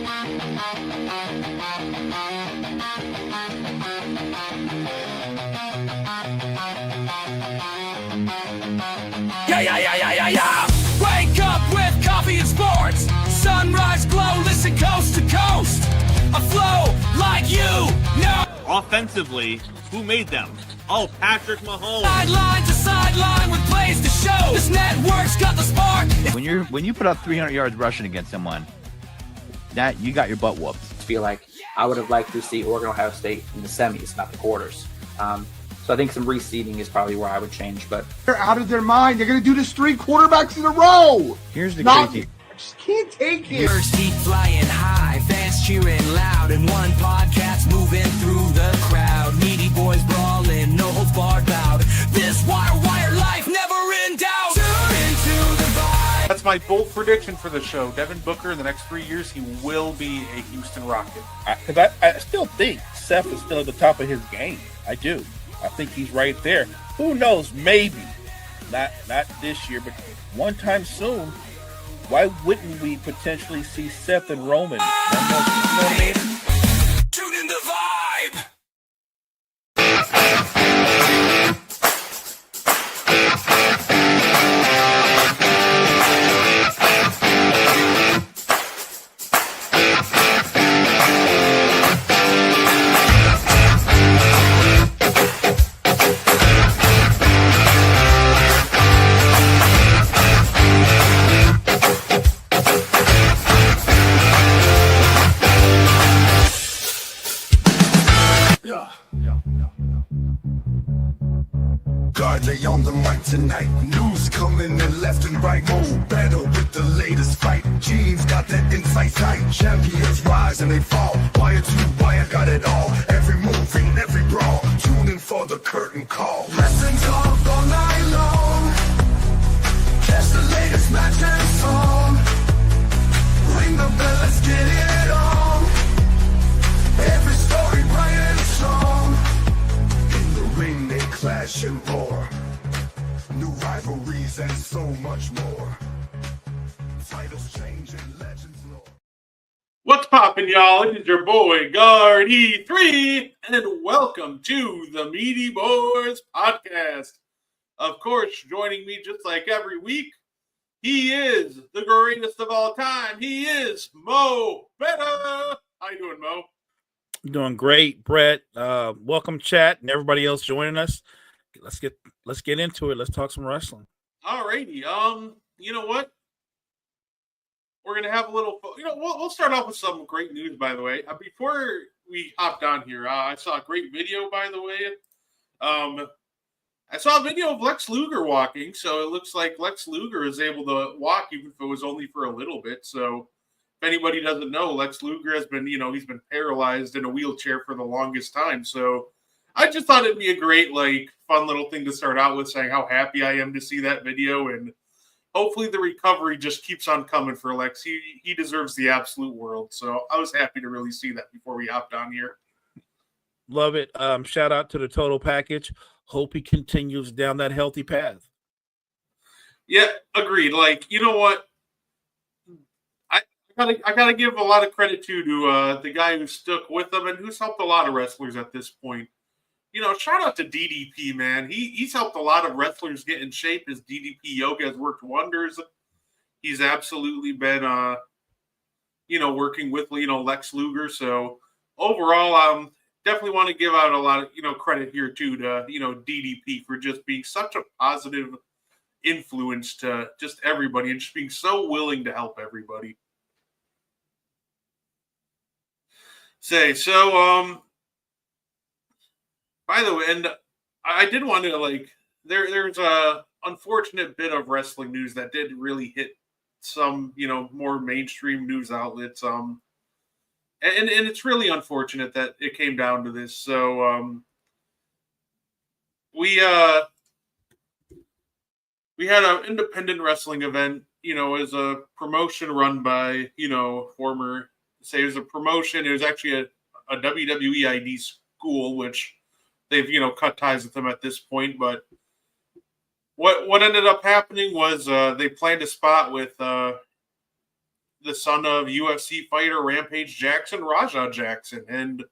Yeah. Wake up with coffee and sports. Sunrise glow, listen coast to coast. A flow like you know. Offensively, who made them? Oh, Patrick Mahomes. Sideline to sideline with plays to show. This network's got the spark. When you put up 300 yards rushing against someone, that you got your butt whooped. I feel like I would have liked to see Oregon, Ohio State in the semis, not the quarters. So I think some reseeding is probably where I would change. But they're out of their mind. They're going to do this 3 quarterbacks in a row. Here's the crazy. I just can't take it. First deep flying high, fans cheering loud, and one podcast moving through the crowd. Meaty boys brawling, no holds barred bout. This wire life never in doubt. Tune into the vibe. That's my bold prediction for the show. Devin Booker in the next 3 years, he will be a Houston Rocket. Because I still think Seth is still at the top of his game. I do. I think he's right there. Who knows? Maybe not this year, but one time soon. Why wouldn't we potentially see Seth and Roman? You know what I mean? Tune in the vibe. Gardi on the mic tonight. News coming in left and right. Oh, better with the latest fight. Gene's got that insight tight. Champions rise and they fall. Wire to wire, got it all. Every move in every brawl. Tune in for the curtain call. Wrestling talk all night long. Catch the latest match and song. Ring the bell, let's get it on. Every story bright and strong. In the ring they clash and roar. New rivalries and so much more. Titles change and legends lore. What's poppin', y'all? It is your boy, Gardi3, and welcome to the Meaty Boyz podcast. Of course, joining me just like every week, he is the greatest of all time. He is Mo Better. How you doing, Mo? Doing great, Brett. Welcome, chat, and everybody else joining us. Let's get into it. Let's talk some wrestling. Alrighty. You know what? We're gonna have a little. We'll start off with some great news. By the way, before we hopped on here, I saw a great video. By the way, I saw a video of Lex Luger walking. So it looks like Lex Luger is able to walk, even if it was only for a little bit. So if anybody doesn't know, Lex Luger has been, he's been paralyzed in a wheelchair for the longest time. So I just thought it'd be a great, fun little thing to start out with, saying how happy I am to see that video, and hopefully the recovery just keeps on coming for Lex. He deserves the absolute world. So I was happy to really see that before we hopped on here. Love it. Shout out to the total package. Hope he continues down that healthy path. Yeah, agreed. You know what? I gotta give a lot of credit to the guy who stuck with him and who's helped a lot of wrestlers at this point. Shout out to DDP, man. He's helped a lot of wrestlers get in shape. His DDP yoga has worked wonders. He's absolutely been, working with, Lex Luger. So overall, definitely want to give out a lot of, credit here too to, DDP for just being such a positive influence to just everybody and just being so willing to help everybody. By the way, and I did want to there's a unfortunate bit of wrestling news that did really hit some, more mainstream news outlets. And it's really unfortunate that it came down to this. So, we had an independent wrestling event, as a promotion run by, former, say it was a promotion. It was actually a WWE ID school, which they've, cut ties with them at this point. But what ended up happening was they planned a spot with the son of UFC fighter Rampage Jackson, Raja Jackson. And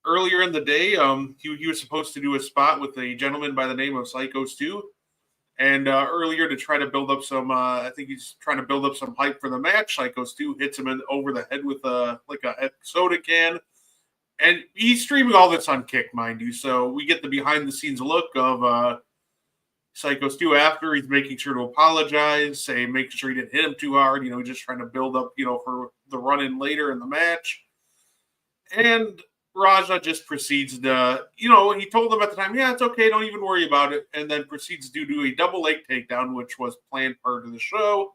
earlier in the day, he was supposed to do a spot with a gentleman by the name of Psycho Stu. And earlier to try to build up some, I think he's trying to build up some hype for the match. Psycho Stu hits him over the head with a soda can. And he's streaming all this on Kick, mind you. So we get the behind-the-scenes look of Psycho Stu after. He's making sure to apologize, making sure he didn't hit him too hard. Just trying to build up, for the run-in later in the match. And Raja just proceeds to, he told them at the time, yeah, it's okay, don't even worry about it. And then proceeds to do a double leg takedown, which was planned part of the show.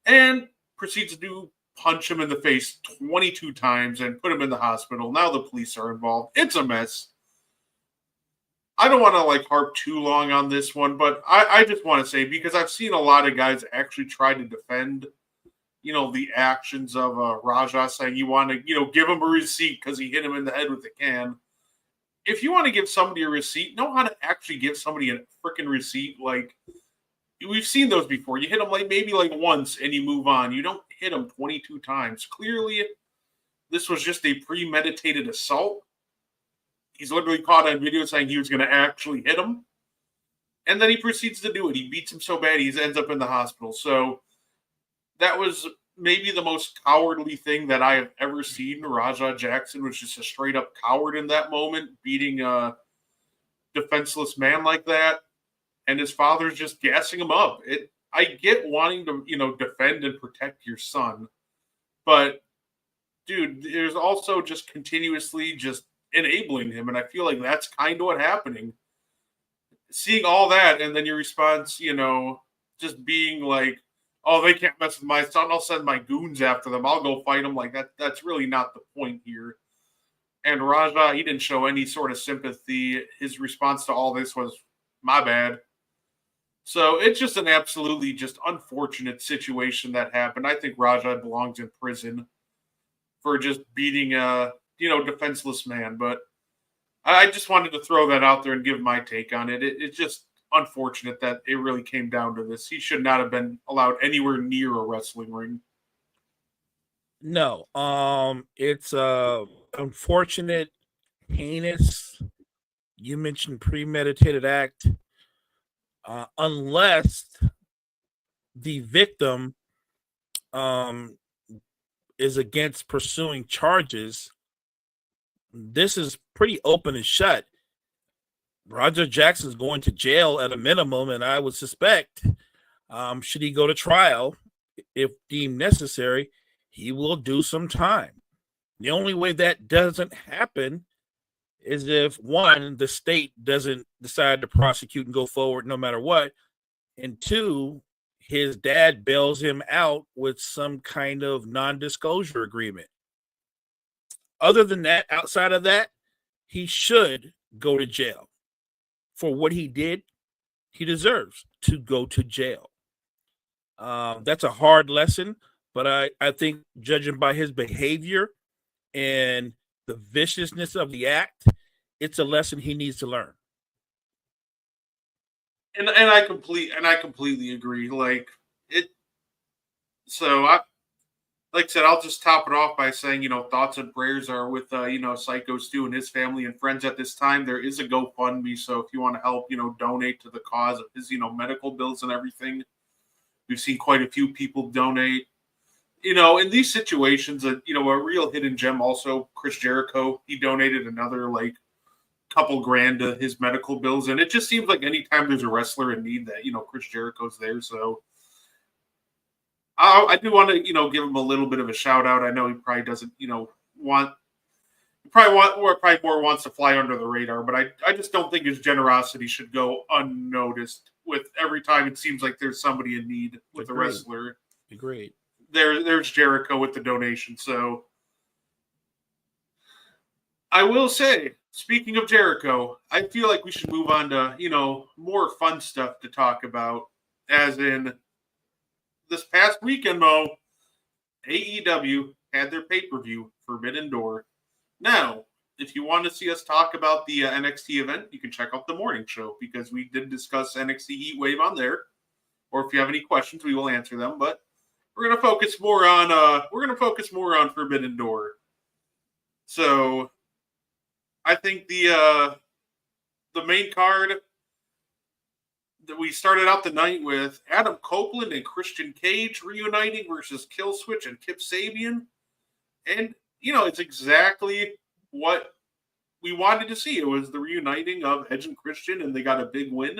And proceeds to punch him in the face 22 times and put him in the hospital. Now the police are involved. It's a mess. I don't want to harp too long on this one, but I just want to say, because I've seen a lot of guys actually try to defend, the actions of Raja, saying you want to, give him a receipt because he hit him in the head with a can. If you want to give somebody a receipt, know how to actually give somebody a freaking receipt. We've seen those before. You hit them maybe once and you move on. You don't hit them 22 times. Clearly, this was just a premeditated assault. He's literally caught on video saying he was going to actually hit him. And then he proceeds to do it. He beats him so bad he ends up in the hospital. So that was maybe the most cowardly thing that I have ever seen. Raja Jackson was just a straight up coward in that moment, beating a defenseless man like that. And his father's just gassing him up. I get wanting to, defend and protect your son. But, dude, there's also just continuously just enabling him. And I feel like that's kind of what's happening. Seeing all that, and then your response, just being like, oh, they can't mess with my son. I'll send my goons after them. I'll go fight them. That's really not the point here. And Raja, he didn't show any sort of sympathy. His response to all this was, my bad. So it's just an absolutely just unfortunate situation that happened. I think Raja belongs in prison for just beating a, defenseless man. But I just wanted to throw that out there and give my take on it. It's just unfortunate that it really came down to this. He should not have been allowed anywhere near a wrestling ring. No, it's unfortunate, heinous. You mentioned premeditated act. Unless the victim is against pursuing charges, this is pretty open and shut. Roger Jackson's going to jail at a minimum, and I would suspect, should he go to trial, if deemed necessary, he will do some time. The only way that doesn't happen is if, one, the state doesn't decide to prosecute and go forward no matter what, and two, his dad bails him out with some kind of non-disclosure agreement. Other than that, outside of that, he should go to jail. For what he did, he deserves to go to jail. That's a hard lesson, but I think judging by his behavior and the viciousness of the act, it's a lesson he needs to learn. And I completely agree. Like I said, I'll just top it off by saying, thoughts and prayers are with, Psycho Stu and his family and friends at this time. There is a GoFundMe, so if you want to help, donate to the cause of his, medical bills and everything. We've seen quite a few people donate. In these situations, a real hidden gem also, Chris Jericho, he donated another, couple grand to his medical bills. And it just seems like anytime there's a wrestler in need that, Chris Jericho's there. So I do want to, give him a little bit of a shout out. I know he probably doesn't, probably more wants to fly under the radar, but I just don't think his generosity should go unnoticed with every time it seems like there's somebody in need with a wrestler. Agreed. There's Jericho with the donation. So I will say, speaking of Jericho, I feel like we should move on to, more fun stuff to talk about, as in this past weekend, Mo, AEW had their pay-per-view, Forbidden Door. Now, if you want to see us talk about the NXT event, you can check out the morning show, because we did discuss NXT Heat Wave on there. Or if you have any questions, we will answer them. But we're gonna focus more on Forbidden Door. So I think the main card that we started out the night with Adam Copeland and Christian Cage reuniting versus Killswitch and Kip Sabian. And, it's exactly what we wanted to see. It was the reuniting of Edge and Christian, and they got a big win.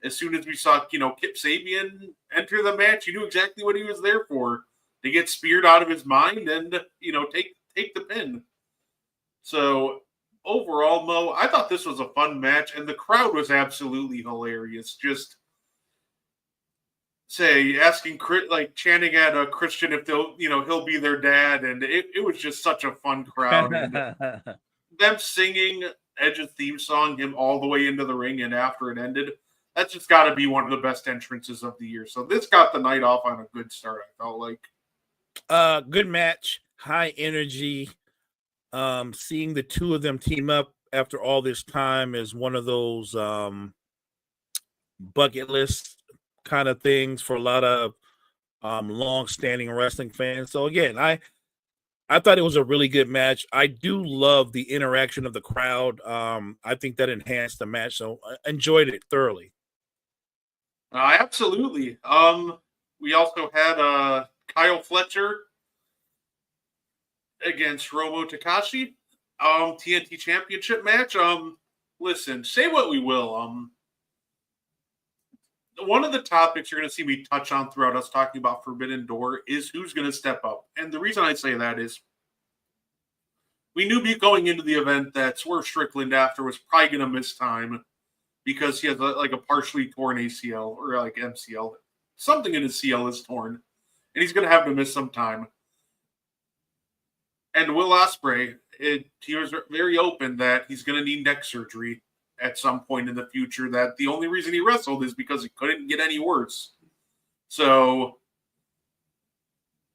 As soon as we saw, Kip Sabian enter the match, you knew exactly what he was there for. To get speared out of his mind and, take the pin. So overall, Mo, I thought this was a fun match, and the crowd was absolutely hilarious. Just asking, chanting at Christian if he'll be their dad, and it was just such a fun crowd. And them singing Edge's theme song, him all the way into the ring, and after it ended, that's just got to be one of the best entrances of the year. So this got the night off on a good start, I felt like. Good match, high energy. Seeing the two of them team up after all this time is one of those bucket list kind of things for a lot of long-standing wrestling fans. So again, I thought it was a really good match. I do love the interaction of the crowd. I think that enhanced the match, so I enjoyed it thoroughly. Absolutely. We also had Kyle Fletcher against Romo Takashi, TNT Championship match. Listen, say what we will. One of the topics you're going to see me touch on throughout us talking about Forbidden Door is who's going to step up. And the reason I say that is we knew going into the event that Swerve Strickland after was probably going to miss time because he has a partially torn ACL or MCL. Something in his CL is torn, and he's going to have to miss some time. And Will Ospreay, he was very open that he's going to need neck surgery at some point in the future, that the only reason he wrestled is because he couldn't get any worse. So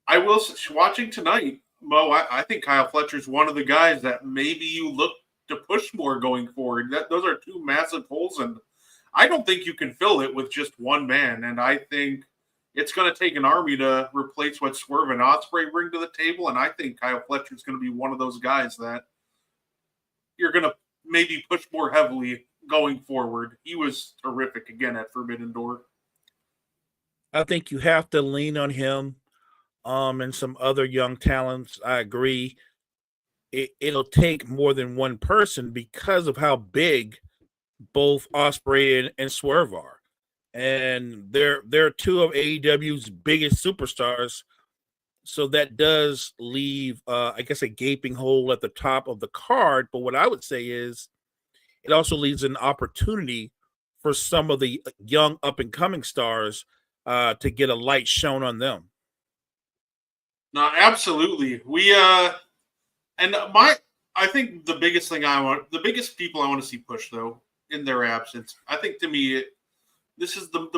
I will, watching tonight, Mo, I think Kyle Fletcher's one of the guys that maybe you look to push more going forward. Those are two massive holes, and I don't think you can fill it with just one man. And I think it's going to take an army to replace what Swerve and Ospreay bring to the table, and I think Kyle Fletcher's going to be one of those guys that you're going to maybe push more heavily going forward. He was terrific again at Forbidden Door. I think you have to lean on him and some other young talents. I agree. It'll take more than one person because of how big both Ospreay and Swerve are. And they're two of AEW's biggest superstars. So that does leave, I guess, a gaping hole at the top of the card. But what I would say is it also leaves an opportunity for some of the young up-and-coming stars to get a light shown on them. No, absolutely. I think the biggest people I want to see push, though, in their absence, I think to me, this is the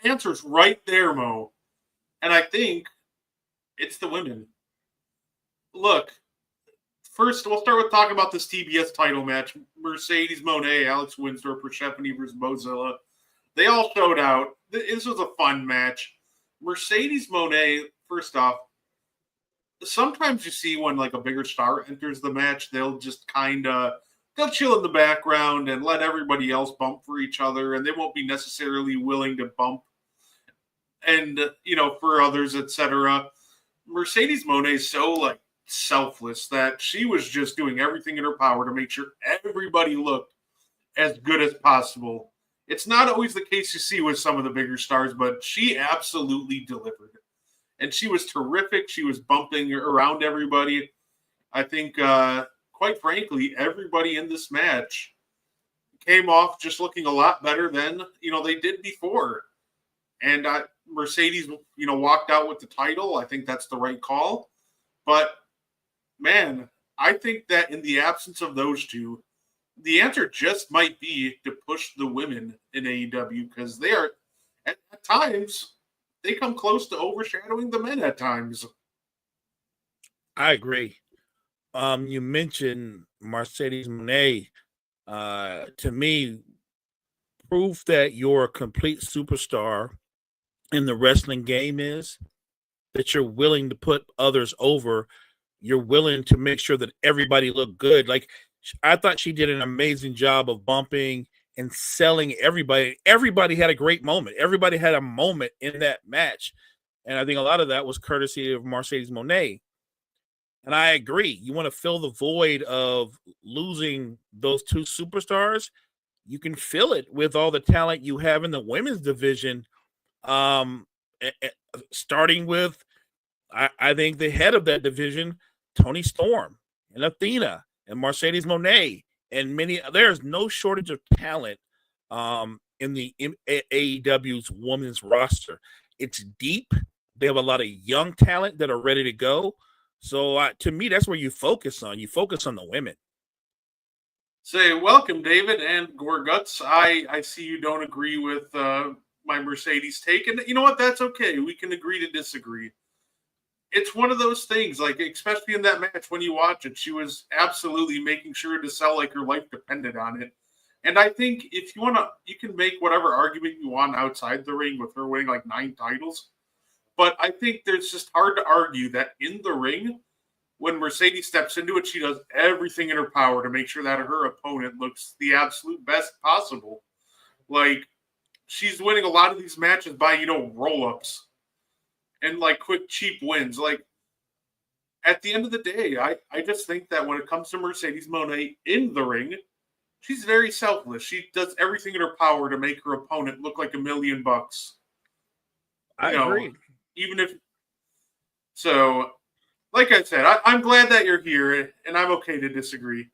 answer is right there, Mo. And I think it's the women. Look, first, we'll start with talking about this TBS title match. Mercedes Moné, Alex Winsdorf, Persephone versus Bozilla. They all showed out. This was a fun match. Mercedes Moné, first off, sometimes you see when a bigger star enters the match, they'll just they'll chill in the background and let everybody else bump for each other, and they won't be necessarily willing to bump and for others, etc. Mercedes Moné is so selfless that she was just doing everything in her power to make sure everybody looked as good as possible. It's not always the case you see with some of the bigger stars, but she absolutely delivered. And she was terrific. She was bumping around everybody. I think, quite frankly, everybody in this match came off just looking a lot better than, they did before. And Mercedes, walked out with the title. I think that's the right call. But, man, I think that in the absence of those two, the answer just might be to push the women in AEW because they are, at times, they come close to overshadowing the men at times. I agree. You mentioned Mercedes Moné. To me, proof that you're a complete superstar in the wrestling game is that you're willing to put others over. You're willing to make sure that everybody looked good. Like, I thought she did an amazing job of bumping and selling everybody. Everybody had a great moment. Everybody had a moment in that match. And I think a lot of that was courtesy of Mercedes Moné. And I agree. You want to fill the void of losing those two superstars. You can fill it with all the talent you have in the women's division. Starting with, I think, the head of that division, Toni Storm and Athena and Mercedes Moné and many. There's no shortage of talent in the AEW's women's roster. It's deep. They have a lot of young talent that are ready to go. So to me, that's where you focus on. You focus on the women. Say, welcome, David and Gorguts. I see you don't agree with my Mercedes take. And you know what? That's okay. We can agree to disagree. It's one of those things, like, especially in that match when you watch it, she was absolutely making sure to sell like her life depended on it. And I think if you want to, you can make whatever argument you want outside the ring with her winning like 9 titles. But I think there's just hard to argue that in the ring, when Mercedes steps into it, she does everything in her power to make sure that her opponent looks the absolute best possible. Like, she's winning a lot of these matches by, roll-ups and like quick, cheap wins. Like, at the end of the day, I just think that when it comes to Mercedes Moné in the ring, she's very selfless. She does everything in her power to make her opponent look like $1 million. I agree. Even if so, like I said, I'm glad that you're here, and I'm okay to disagree.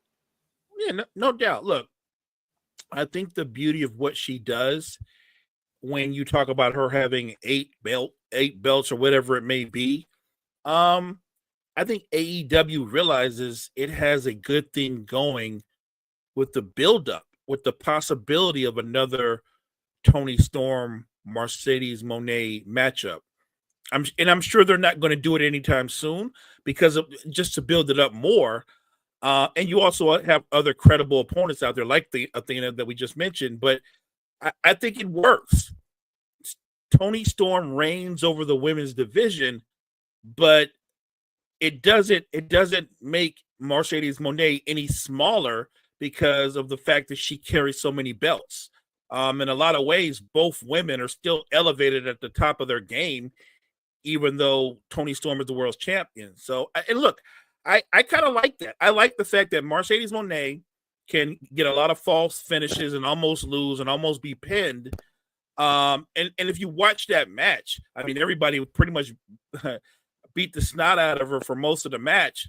Yeah, no doubt. Look, I think the beauty of what she does, when you talk about her having 8 belts or whatever it may be, I think AEW realizes it has a good thing going with the buildup, with the possibility of another Toni Storm, Mercedes Moné matchup. I'm sure they're not going to do it anytime soon because of just to build it up more. And you also have other credible opponents out there like the Athena that we just mentioned. But I think it works. Toni Storm reigns over the women's division, but it doesn't make Mercedes Moné any smaller because of the fact that she carries so many belts. In a lot of ways, both women are still elevated at the top of their game, even though Toni Storm is the world's champion. So, and look, I kind of like that. I like the fact that Mercedes Moné can get a lot of false finishes and almost lose and almost be pinned. And if you watch that match, I mean, everybody pretty much beat the snot out of her for most of the match.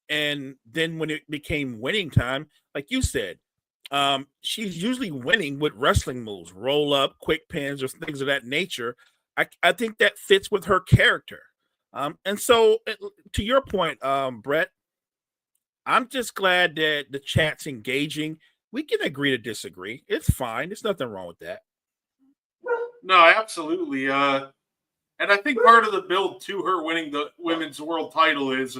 And then when it became winning time, like you said, she's usually winning with wrestling moves, roll up, quick pins, or things of that nature. I think that fits with her character. And so to your point, Brett, I'm just glad that the chat's engaging. We can agree to disagree. It's fine. There's nothing wrong with that. No, absolutely. And I think part of the build to her winning the women's world title is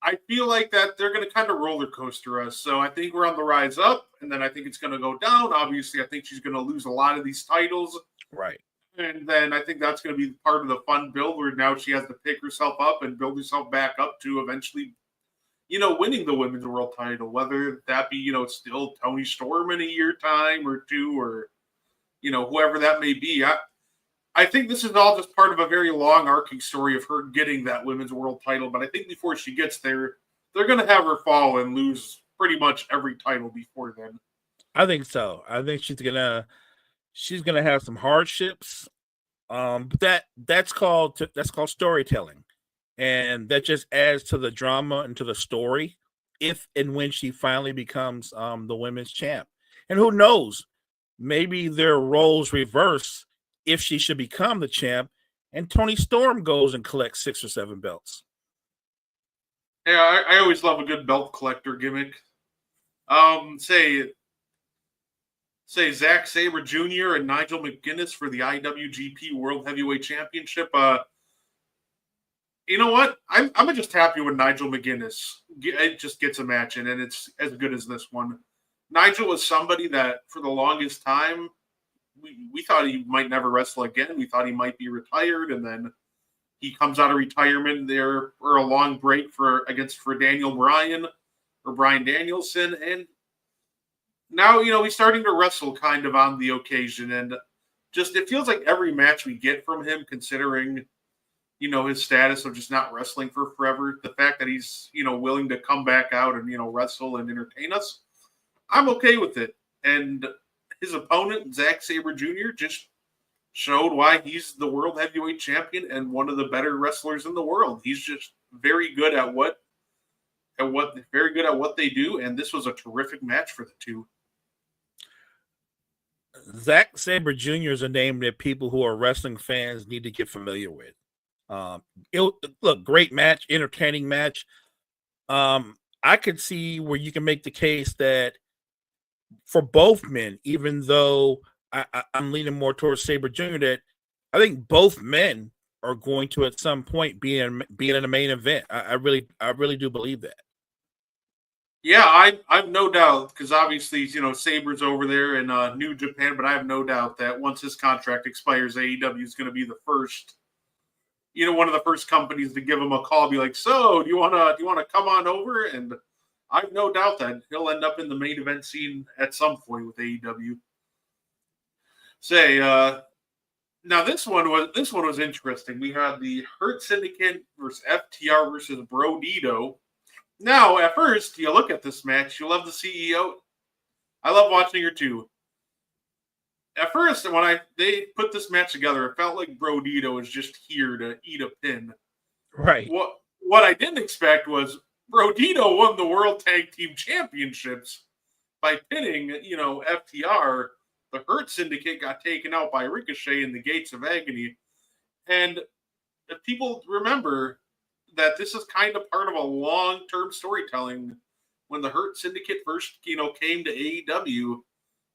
I feel like that they're going to kind of roller coaster us. So I think we're on the rise up, and then I think it's going to go down. Obviously, I think she's going to lose a lot of these titles. Right. And then I think that's going to be part of the fun build where now she has to pick herself up and build herself back up to eventually, winning the women's world title, whether that be, still Toni Storm in a year time or 2 or, whoever that may be. I think this is all just part of a very long arcing story of her getting that women's world title. But I think before she gets there, they're going to have her fall and lose pretty much every title before then. I think so. I think she's gonna have some hardships. But that's called storytelling, and that just adds to the drama and to the story. If and when she finally becomes the women's champ, and who knows, maybe their roles reverse if she should become the champ, and Toni Storm goes and collects 6 or 7 belts. Yeah, I always love a good belt collector gimmick. Say Zack Sabre Jr. and Nigel McGuinness for the IWGP World Heavyweight Championship. You know what? I'm just happy when Nigel McGuinness just gets a match in, and it's as good as this one. Nigel was somebody that for the longest time we thought he might never wrestle again. We thought he might be retired, and then he comes out of retirement there for a long break for Daniel Bryan or Bryan Danielson, and now he's starting to wrestle kind of on the occasion, and just it feels like every match we get from him, considering his status of just not wrestling for forever, the fact that he's willing to come back out and wrestle and entertain us, I'm okay with it. And his opponent, Zack Sabre Jr., just showed why he's the world heavyweight champion and one of the better wrestlers in the world. He's just very good at what they do, and this was a terrific match for the two. Zack Sabre Jr. is a name that people who are wrestling fans need to get familiar with. Look, great match, entertaining match. I could see where you can make the case that for both men, even though I'm leaning more towards Sabre Jr., that I think both men are going to at some point be in a main event. I really do believe that. Yeah, I've no doubt, because obviously, Sabre's over there in New Japan, but I have no doubt that once his contract expires, AEW is going to be the first, one of the first companies to give him a call, be like, so do you want to come on over? And I have no doubt that he'll end up in the main event scene at some point with AEW. Now this one was interesting. We had the Hurt Syndicate versus FTR versus Bro Dito. Now, at first, you look at this match, you love the CEO. I love watching her too. At first, when they put this match together, it felt like Bro Dito was just here to eat a pin. Right. What I didn't expect was Bro Dito won the World Tag Team Championships by pinning, FTR. The Hurt Syndicate got taken out by Ricochet in the Gates of Agony. And if people remember that this is kind of part of a long-term storytelling, when the Hurt Syndicate first, came to AEW,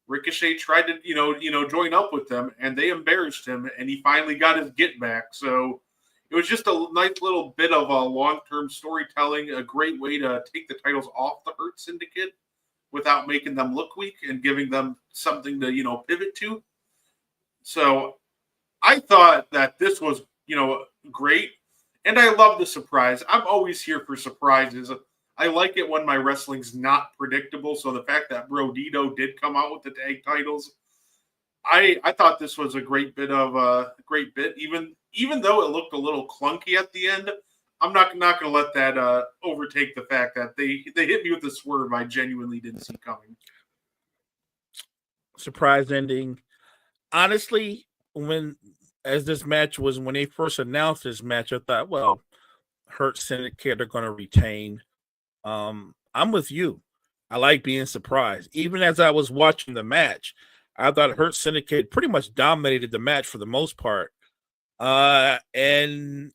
Ricochet tried to, join up with them, and they embarrassed him, and he finally got his get back. So it was just a nice little bit of a long-term storytelling, a great way to take the titles off the Hurt Syndicate without making them look weak and giving them something to, pivot to. So I thought that this was, great. And I love the surprise. I'm always here for surprises. I like it when my wrestling's not predictable. So the fact that Bro Dito did come out with the tag titles, I thought this was a great bit. Even though it looked a little clunky at the end, I'm not going to let that overtake the fact that they hit me with a swerve I genuinely didn't see coming. Surprise ending. Honestly, when they first announced this match, I thought, well, Hurt Syndicate are going to retain. I'm with you. I like being surprised. Even as I was watching the match, I thought Hurt Syndicate pretty much dominated the match for the most part. And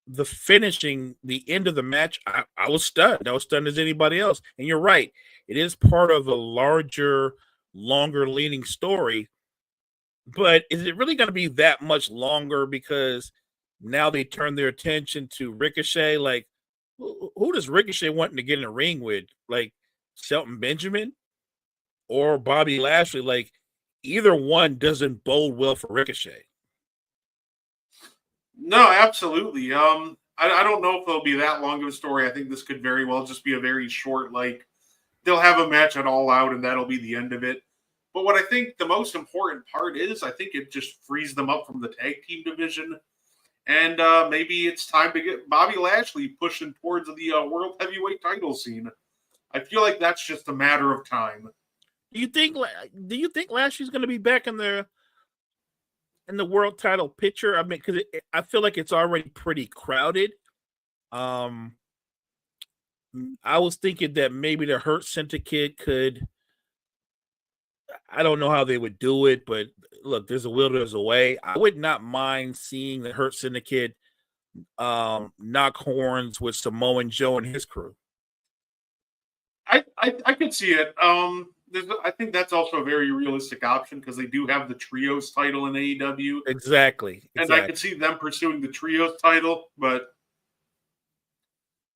the end of the match, I was stunned. I was stunned as anybody else. And you're right. It is part of a larger, longer leaning story. But is it really going to be that much longer because now they turn their attention to Ricochet? Like, who does Ricochet want to get in a ring with? Like Shelton Benjamin or Bobby Lashley? Like, either one doesn't bode well for Ricochet. No, absolutely. I don't know if it'll be that long of a story. I think this could very well just be a very short, they'll have a match at All Out and that'll be the end of it. But what I think the most important part is, I think it just frees them up from the tag team division. And maybe it's time to get Bobby Lashley pushing towards the world heavyweight title scene. I feel like that's just a matter of time. Do you think Lashley's going to be back in the world title picture? I mean, because I feel like it's already pretty crowded. I was thinking that maybe the Hurt Syndicate could. I don't know how they would do it, but look, there's a will, there's a way. I would not mind seeing the Hurt Syndicate knock horns with Samoan Joe and his crew. I could see it. I think that's also a very realistic option because they do have the Trios title in AEW. Exactly. And I could see them pursuing the Trios title, but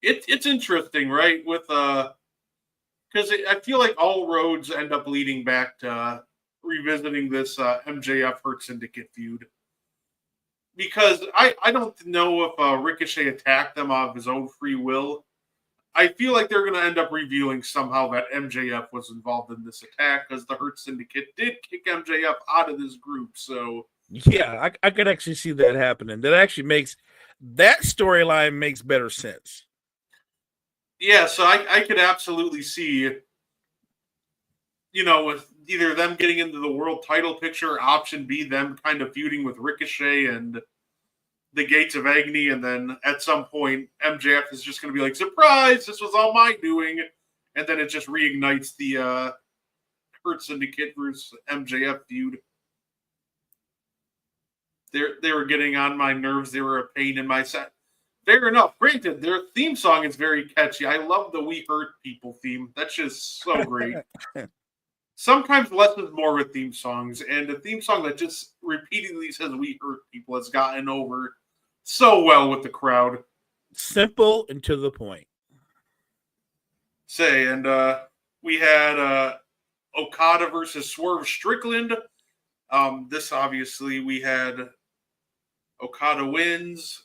it's interesting, right? With because I feel like all roads end up leading back to revisiting this MJF Hurt Syndicate feud. because I don't know if Ricochet attacked them of his own free will. I feel like they're going to end up revealing somehow that MJF was involved in this attack because the Hurt Syndicate did kick MJF out of this group. So Yeah, I could actually see that happening. That storyline makes better sense. yeah, so I could absolutely see, with either them getting into the world title picture, option B, them kind of feuding with Ricochet and the Gates of Agony, and then at some point MJF is just going to be like, surprise, this was all my doing, and then it just reignites the Hurt Syndicate versus MJF feud. They were getting on my nerves. They were a pain in my set. Fair enough. Granted, their theme song is very catchy. I love the We Hurt People theme. That's just so great. Sometimes less is more with theme songs, and a theme song that just repeatedly says We Hurt People has gotten over so well with the crowd. Simple and to the point. We had Okada versus Swerve Strickland. This obviously we had Okada wins,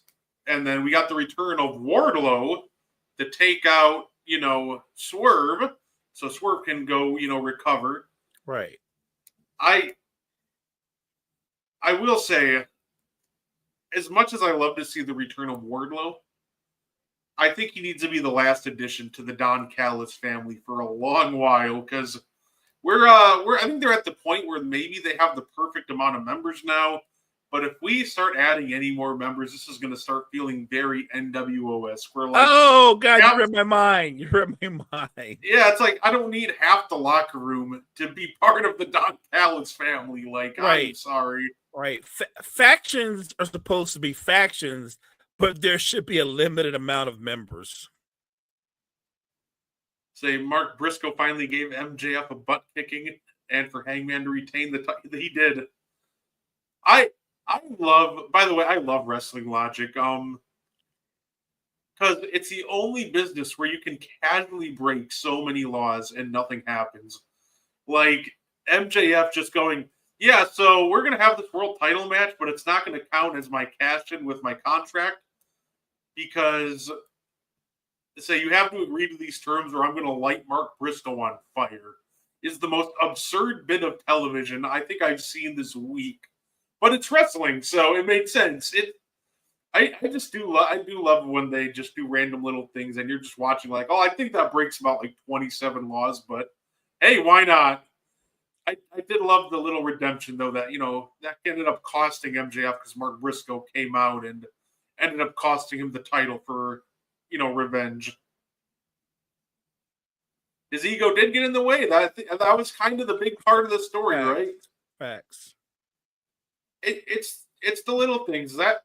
and then we got the return of Wardlow to take out, Swerve, so Swerve can go, recover. Right. I will say, as much as I love to see the return of Wardlow, I think he needs to be the last addition to the Don Callis family for a long while, because I think they're at the point where maybe they have the perfect amount of members now. But if we start adding any more members, this is going to start feeling very NWO-esque. We're like, oh God, you read my mind. You read my mind. Yeah, it's like I don't need half the locker room to be part of the Don Callis family. Like, right. I'm sorry. Right. Factions are supposed to be factions, but there should be a limited amount of members. Say Mark Briscoe finally gave MJF a butt kicking, and for Hangman to retain the title, he did. I love Wrestling Logic. Because it's the only business where you can casually break so many laws and nothing happens. Like MJF just going, yeah, so we're going to have this world title match, but it's not going to count as my cash in with my contract because say you have to agree to these terms or I'm going to light Mark Briscoe on fire is the most absurd bit of television I think I've seen this week. But it's wrestling, so it made sense. I do love when they just do random little things and you're just watching like, oh, I think that breaks about like 27 laws, but hey, why not? I did love the little redemption though that that ended up costing MJF because Mark Briscoe came out and ended up costing him the title for revenge. His ego did get in the way. That was kind of the big part of the story, Facts. right? Facts. It's the little things that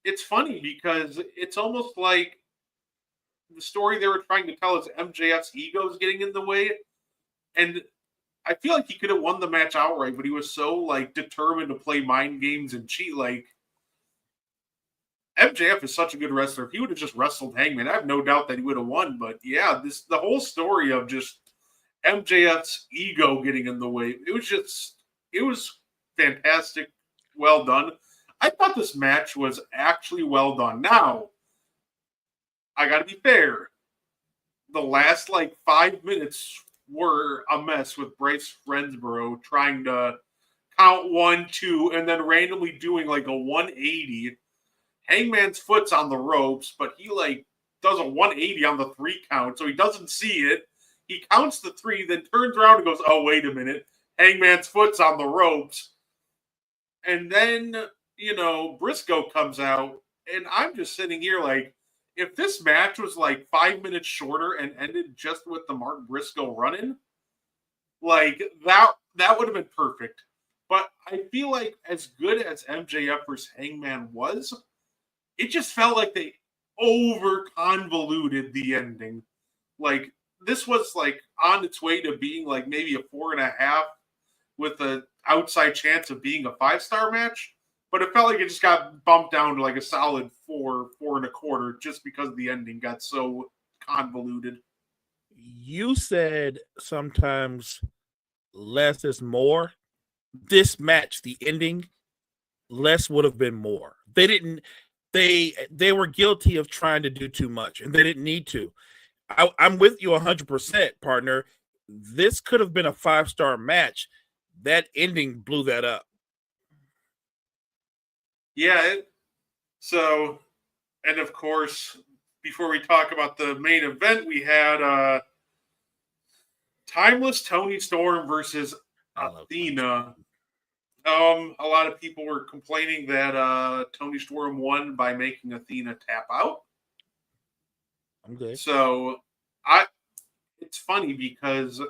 it's funny because it's almost like the story they were trying to tell is MJF's ego is getting in the way, and I feel like he could have won the match outright, but he was so like determined to play mind games and cheat. Like MJF is such a good wrestler. If he would have just wrestled Hangman, I have no doubt that he would have won. But yeah, the whole story of just MJF's ego getting in the way, it was fantastic. Well done. I thought this match was actually well done. Now, I got to be fair. The last 5 minutes were a mess with Bryce Rensborough trying to count 1, 2, and then randomly doing a 180. Hangman's foot's on the ropes, but he does a 180 on the 3 count, so he doesn't see it. He counts the 3, then turns around and goes, oh, wait a minute. Hangman's foot's on the ropes. And then, Briscoe comes out, and I'm just sitting here if this match was 5 minutes shorter and ended just with the Mark Briscoe running, that would have been perfect. But I feel like as good as MJF versus Hangman was, it just felt like they over-convoluted the ending. This was on its way to being maybe a 4.5 with a outside chance of being a 5-star match, but it felt like it just got bumped down to a solid 4, 4.25 just because the ending got so convoluted. You said sometimes less is more. This match, the ending, less would have been more. They didn't. They were guilty of trying to do too much, and they didn't need to. I'm with you 100%, partner. This could have been a 5-star match. That ending blew that up. Yeah. So, and of course, before we talk about the main event, we had Timeless Tony Storm versus Athena. A lot of people were complaining that Tony Storm won by making Athena tap out. Okay. So it's funny because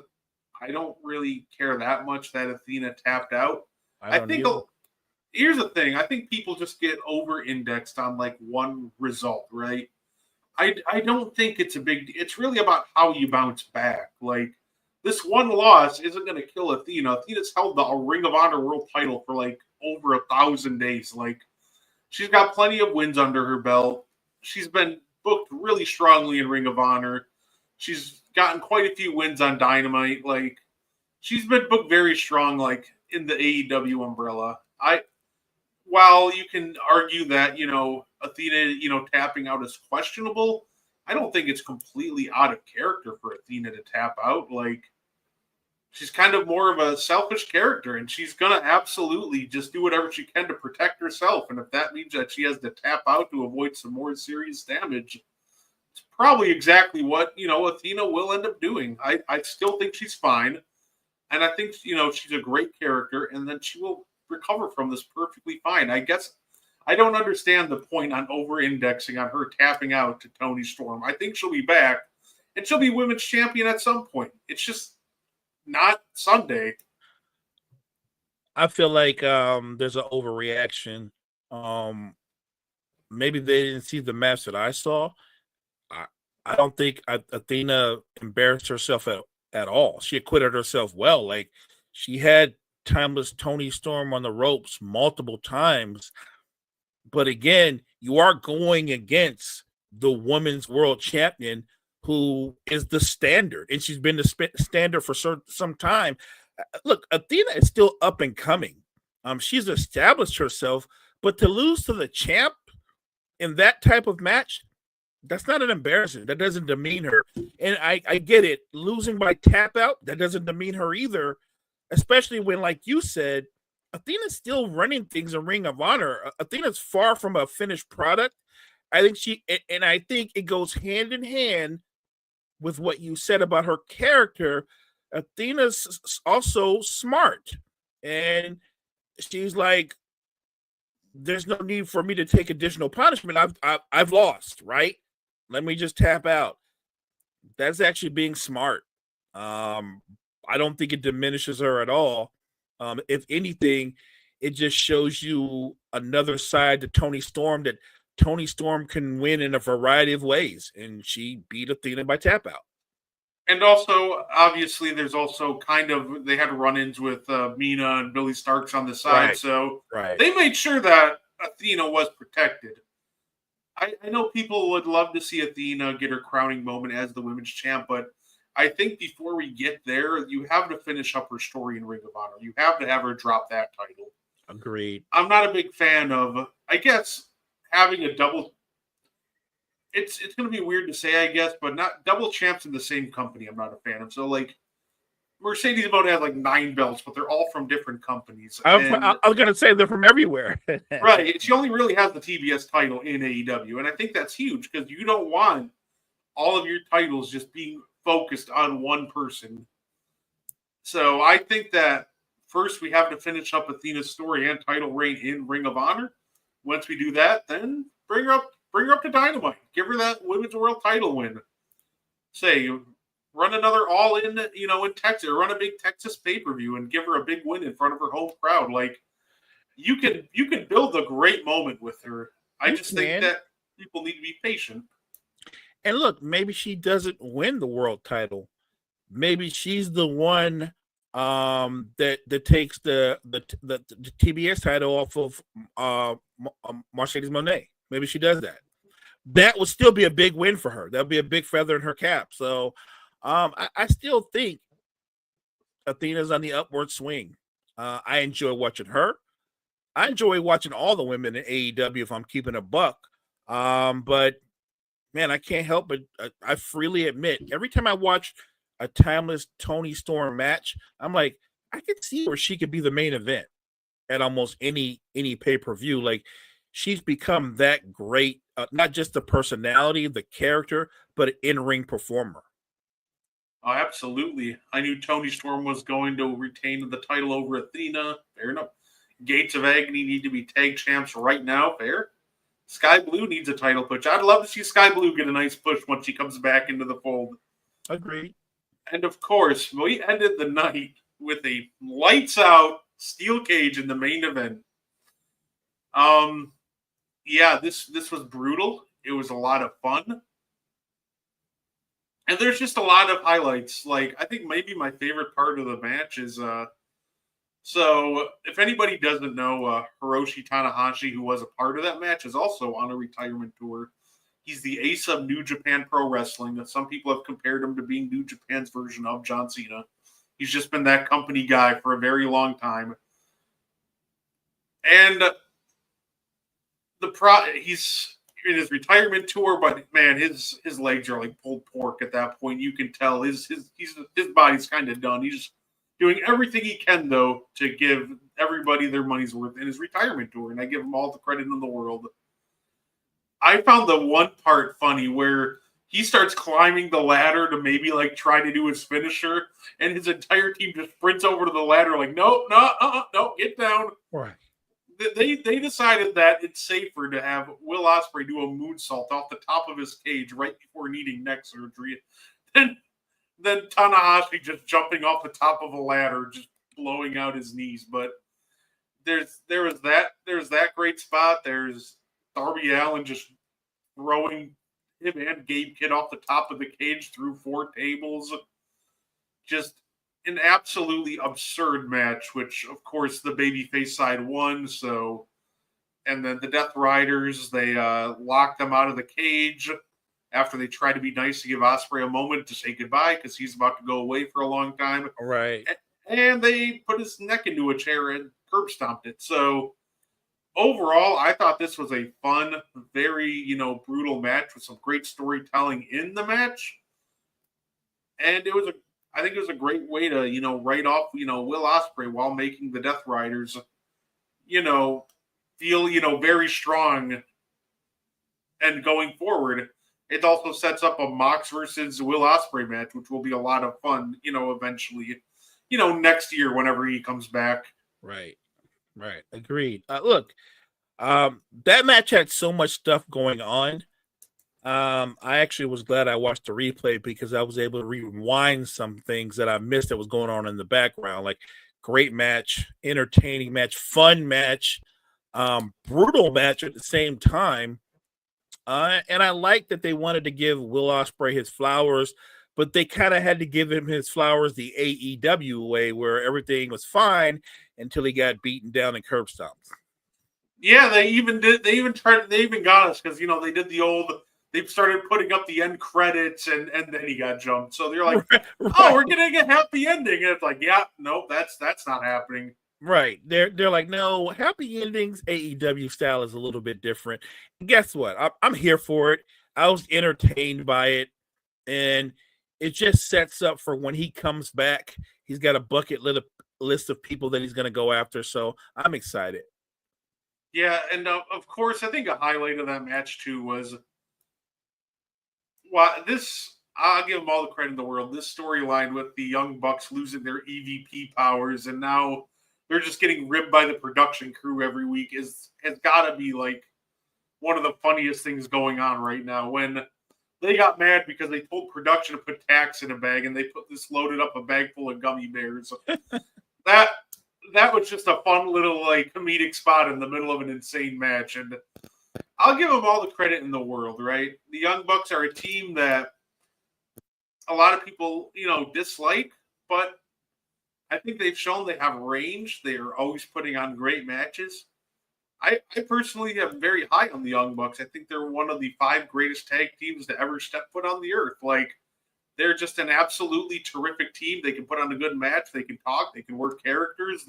I don't really care that much that Athena tapped out. I think here's the thing. I think people just get over-indexed on like one result, right? I don't think it's it's really about how you bounce back. Like, this one loss isn't going to kill Athena. Athena's held the Ring of Honor world title for like over 1,000 days. Like, she's got plenty of wins under her belt. She's been booked really strongly in Ring of Honor. She's gotten quite a few wins on Dynamite. Like, she's been booked very strong, like, in the AEW umbrella. While you can argue that, Athena, tapping out is questionable, I don't think it's completely out of character for Athena to tap out. Like, she's kind of more of a selfish character, and she's going to absolutely just do whatever she can to protect herself. And if that means that she has to tap out to avoid some more serious damage, it's probably exactly what, Athena will end up doing. I still think she's fine. And I think, she's a great character, and then she will recover from this perfectly fine. I guess I don't understand the point on over-indexing on her tapping out to Toni Storm. I think she'll be back, and she'll be women's champion at some point. It's just not Sunday. I feel like there's an overreaction. Maybe they didn't see the match that I saw. I don't think Athena embarrassed herself at all. She acquitted herself well. Like, she had Timeless Toni Storm on the ropes multiple times. But again, you are going against the women's world champion, who is the standard, and she's been the standard for some time. Look, Athena is still up and coming. She's established herself, but to lose to the champ in that type of match, that's not an embarrassment. That doesn't demean her. And I get it. Losing by tap out, that doesn't demean her either, especially when, like you said, Athena's still running things in Ring of Honor. Athena's far from a finished product. I think it goes hand in hand with what you said about her character. Athena's also smart, and she's like, there's no need for me to take additional punishment. I've lost, right? Let me just tap out. That's actually being smart. I don't think it diminishes her at all. If anything, it just shows you another side to Toni Storm, that Toni Storm can win in a variety of ways, and she beat Athena by tap out. And also, obviously, there's also they had run-ins with Mina and Billy Starks on the side, Right. So Right. they made sure that Athena was protected. I know people would love to see Athena get her crowning moment as the women's champ, but I think before we get there, you have to finish up her story in Ring of Honor. You have to have her drop that title. Agreed. I'm not a big fan of, I guess, having a double. It's going to be weird to say, I guess, but not double champs in the same company. I'm not a fan of. So, like, Mercedes about has like 9 belts, but they're all from different companies. I was going to say they're from everywhere. Right. She only really has the TBS title in AEW, and I think that's huge because you don't want all of your titles just being focused on one person. So I think that first we have to finish up Athena's story and title reign in Ring of Honor. Once we do that, then bring her up to Dynamite. Give her that women's world title win. Say, run another All In, in Texas, or run a big Texas pay-per-view and give her a big win in front of her home crowd. Like, you can build a great moment with her. I just think that people need to be patient. And look, maybe she doesn't win the world title. Maybe she's the one that takes the TBS title off of Mercedes Moné. Maybe she does that. That would still be a big win for her. That would be a big feather in her cap. So I still think Athena's on the upward swing. I enjoy watching her. I enjoy watching all the women in AEW if I'm keeping a buck. But man, I can't help but I freely admit every time I watch a timeless Tony Storm match, I'm like, I could see where she could be the main event at almost any pay-per-view. Like, she's become that great, not just the personality, the character, but an in-ring performer. Oh, absolutely. I knew Tony Storm was going to retain the title over Athena. Fair enough. Gates of Agony need to be tag champs right now. Fair. Sky Blue needs a title push. I'd love to see Sky Blue get a nice push once she comes back into the fold. Agreed. And of course, we ended the night with a lights out steel cage in the main event. Yeah, this was brutal. It was a lot of fun. And there's just a lot of highlights. Like, I think maybe my favorite part of the match is so if anybody doesn't know, Hiroshi Tanahashi, who was a part of that match, is also on a retirement tour. He's the ace of New Japan Pro Wrestling. Some people have compared him to being New Japan's version of John Cena. He's just been that company guy for a very long time. And he's in his retirement tour, but man, his legs are like pulled pork at that point. You can tell his body's kind of done. He's doing everything he can, though, to give everybody their money's worth in his retirement tour, and I give him all the credit in the world. I found the one part funny where he starts climbing the ladder to maybe like try to do his finisher, and his entire team just sprints over to the ladder like, no, get down. Right. They decided that it's safer to have Will Ospreay do a moonsault off the top of his cage right before needing neck surgery than Tanahashi just jumping off the top of a ladder, just blowing out his knees. But there's that great spot. There's Darby Allin just throwing him and Gabe Kidd off the top of the cage through 4 tables. Just an absolutely absurd match, which of course the babyface side won. So, and then the Death Riders, they locked them out of the cage after they tried to be nice to give Ospreay a moment to say goodbye because he's about to go away for a long time. Right. And they put his neck into a chair and curb stomped it. So overall, I thought this was a fun, very, brutal match with some great storytelling in the match. And I think it was a great way to, write off, Will Ospreay while making the Death Riders, feel, very strong. And going forward, it also sets up a Mox versus Will Ospreay match, which will be a lot of fun, eventually, next year whenever he comes back. Right. Agreed. Look, that match had so much stuff going on. I actually was glad I watched the replay because I was able to rewind some things that I missed that was going on in the background. Like, great match, entertaining match, fun match, brutal match at the same time. And I like that they wanted to give Will Ospreay his flowers, but they kind of had to give him his flowers the AEW way, where everything was fine until he got beaten down and curb stomped. Yeah, they even got us because they did the old. They started putting up the end credits, and then he got jumped. So they're like, right. "Oh, we're getting a happy ending," and it's like, "Yeah, no, that's not happening." Right. They're like, no, happy endings, AEW style is a little bit different. And guess what? I'm here for it. I was entertained by it, and it just sets up for when he comes back. He's got a bucket list of people that he's going to go after. So I'm excited. Yeah, and of course, I think a highlight of that match too was, I'll give them all the credit in the world. This storyline with the Young Bucks losing their EVP powers, and now they're just getting ribbed by the production crew every week has got to be like one of the funniest things going on right now. When they got mad because they told production to put tax in a bag, and they loaded up a bag full of gummy bears. That was just a fun little comedic spot in the middle of an insane match, and I'll give them all the credit in the world. Right, the Young Bucks are a team that a lot of people dislike, but I think they've shown they have range. They are always putting on great matches. I personally am very high on the Young Bucks. I think they're one of the 5 greatest tag teams to ever step foot on the earth. They're just an absolutely terrific team. They can put on a good match. They can talk. They can work characters.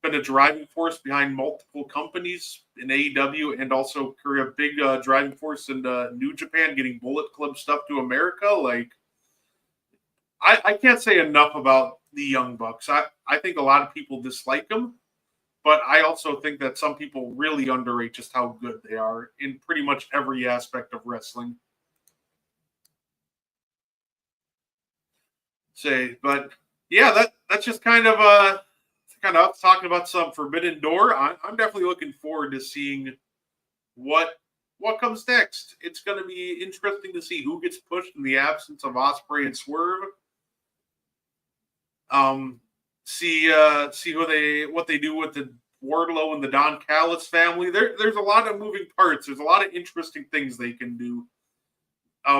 been a driving force behind multiple companies in AEW and also a big driving force in New Japan, getting Bullet Club stuff to America. Like, I can't say enough about the Young Bucks. I think a lot of people dislike them, but I also think that some people really underrate just how good they are in pretty much every aspect of wrestling. But yeah, that's just kind of us talking about some Forbidden Door. I'm definitely looking forward to seeing what comes next. It's going to be interesting to see who gets pushed in the absence of Ospreay and Swerve. See what they do with the Wardlow and the Don Callis family. There's a lot of moving parts. There's a lot of interesting things they can do.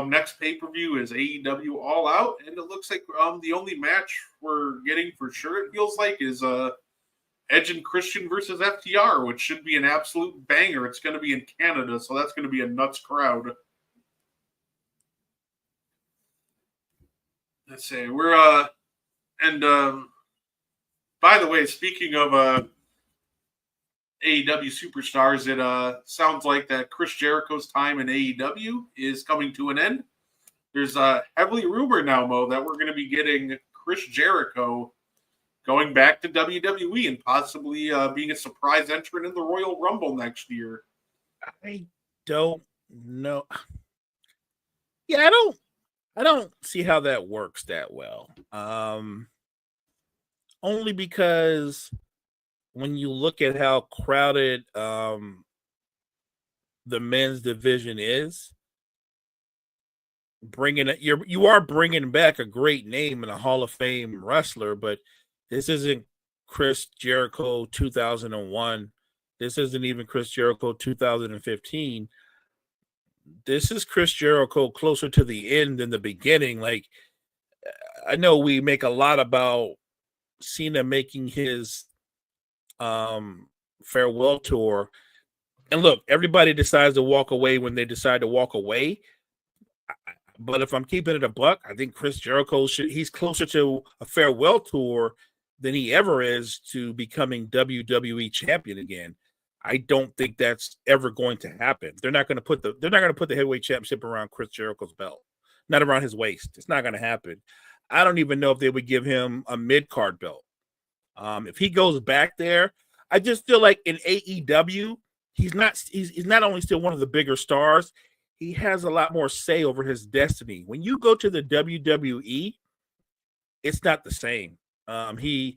Next pay-per-view is AEW All Out, and it looks like the only match we're getting for sure, it feels like, is Edge and Christian versus FTR, which should be an absolute banger. It's going to be in Canada, so that's going to be a nuts crowd. Let's say we're by the way, speaking of AEW superstars, it sounds like that Chris Jericho's time in AEW is coming to an end. There's heavily rumored now, Mo, that we're going to be getting Chris Jericho going back to WWE and possibly being a surprise entrant in the Royal Rumble next year. I don't know. Yeah, I don't see how that works that well. Only because when you look at how crowded the men's division is, you are bringing back a great name and a Hall of Fame wrestler, but this isn't Chris Jericho 2001. This isn't even Chris Jericho 2015. This is Chris Jericho closer to the end than the beginning. Like, I know we make a lot about Cena making his farewell tour, and look, everybody decides to walk away when they decide to walk away, but if I'm keeping it a buck, I think Chris Jericho he's closer to a farewell tour than he ever is to becoming WWE champion again. I don't think that's ever going to happen. They're not going to put the heavyweight championship around Chris Jericho's belt, not around his waist. It's not going to happen. I don't even know if they would give him a mid-card belt. If he goes back there, I just feel like in AEW, he's not only still one of the bigger stars, he has a lot more say over his destiny. When you go to the WWE, it's not the same. He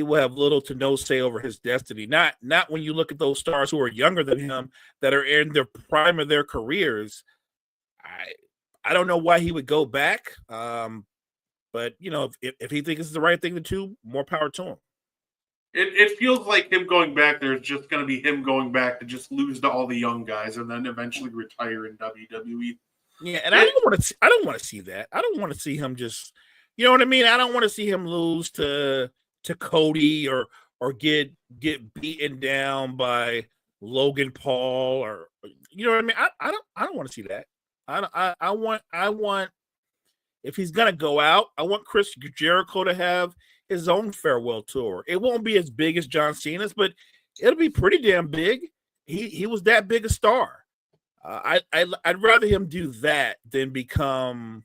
will have little to no say over his destiny. Not when you look at those stars who are younger than him that are in their prime of their careers. I don't know why he would go back. But, you know, if he thinks it's the right thing to do, more power to him. It feels like him going back there is just going to be him going back to just lose to all the young guys and then eventually retire in WWE. Yeah, and I don't want to see that. I don't want to see him just, you know what I mean? I don't want to see him lose to Cody or get beaten down by Logan Paul, or, you know what I mean? I don't want to see that. I want if he's going to go out, I want Chris Jericho to have his own farewell tour. It won't be as big as John Cena's, but it'll be pretty damn big. He was that big a star. I'd rather him do that than become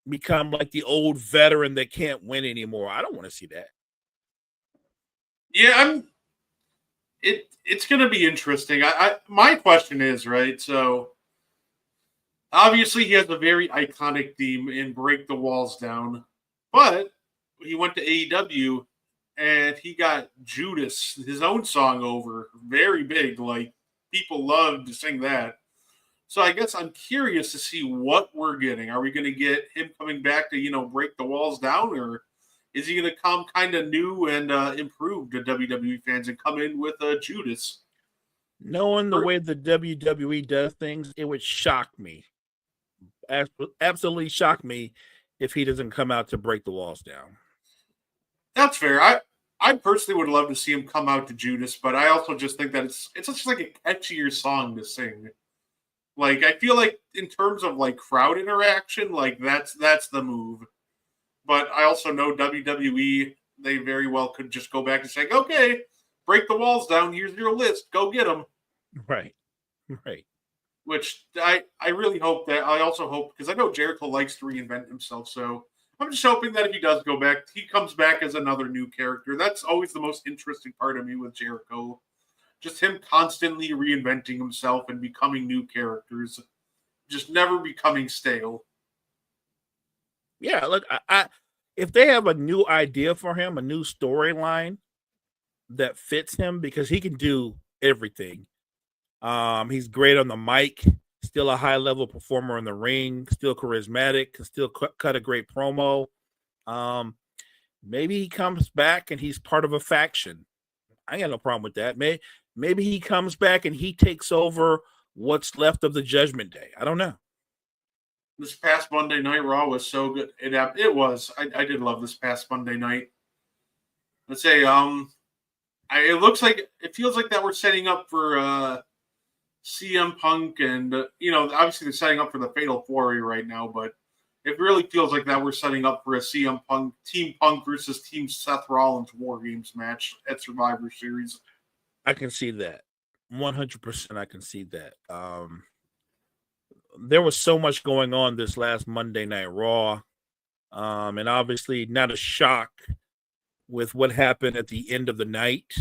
like the old veteran that can't win anymore. I don't want to see that. Yeah, it's going to be interesting. My question is, right, so obviously, he has a very iconic theme in Break the Walls Down, but he went to AEW and he got Judas, his own song, over. Very big. Like, people love to sing that. So I guess I'm curious to see what we're getting. Are we going to get him coming back to, Break the Walls Down, or is he going to come kind of new and improved to WWE fans and come in with Judas? Knowing the way the WWE does things, it would shock me. Absolutely shock me if he doesn't come out to Break the Walls Down. That's fair. I personally would love to see him come out to Judas, but I also just think that it's just like a catchier song to sing. Like, I feel like in terms of like crowd interaction, like that's the move. But I also know WWE, they very well could just go back and say, okay, break the walls down. Here's your list. Go get them. Right. Which I really hope that, I also hope, because I know Jericho likes to reinvent himself. So I'm just hoping that if he does go back, he comes back as another new character. That's always the most interesting part of me with Jericho. Just him constantly reinventing himself and becoming new characters. Just never becoming stale. Yeah, look, I if they have a new idea for him, a new storyline that fits him, because he can do everything. He's great on the mic, still a high level performer in the ring, still charismatic, can still cut a great promo. Maybe he comes back and he's part of a faction. I got no problem with that. Maybe he comes back and he takes over what's left of the Judgment Day. I don't know. This past Monday Night Raw was so good. It was. I did love this past Monday night. Let's say, it feels like that we're setting up for CM Punk, and obviously they're setting up for the Fatal 4-Way right now, but it really feels like that we're setting up for a CM Punk, Team Punk versus Team Seth Rollins War Games match at Survivor Series. I can see that. 100% I can see that. There was so much going on this last Monday Night Raw. And obviously not a shock with what happened at the end of the night.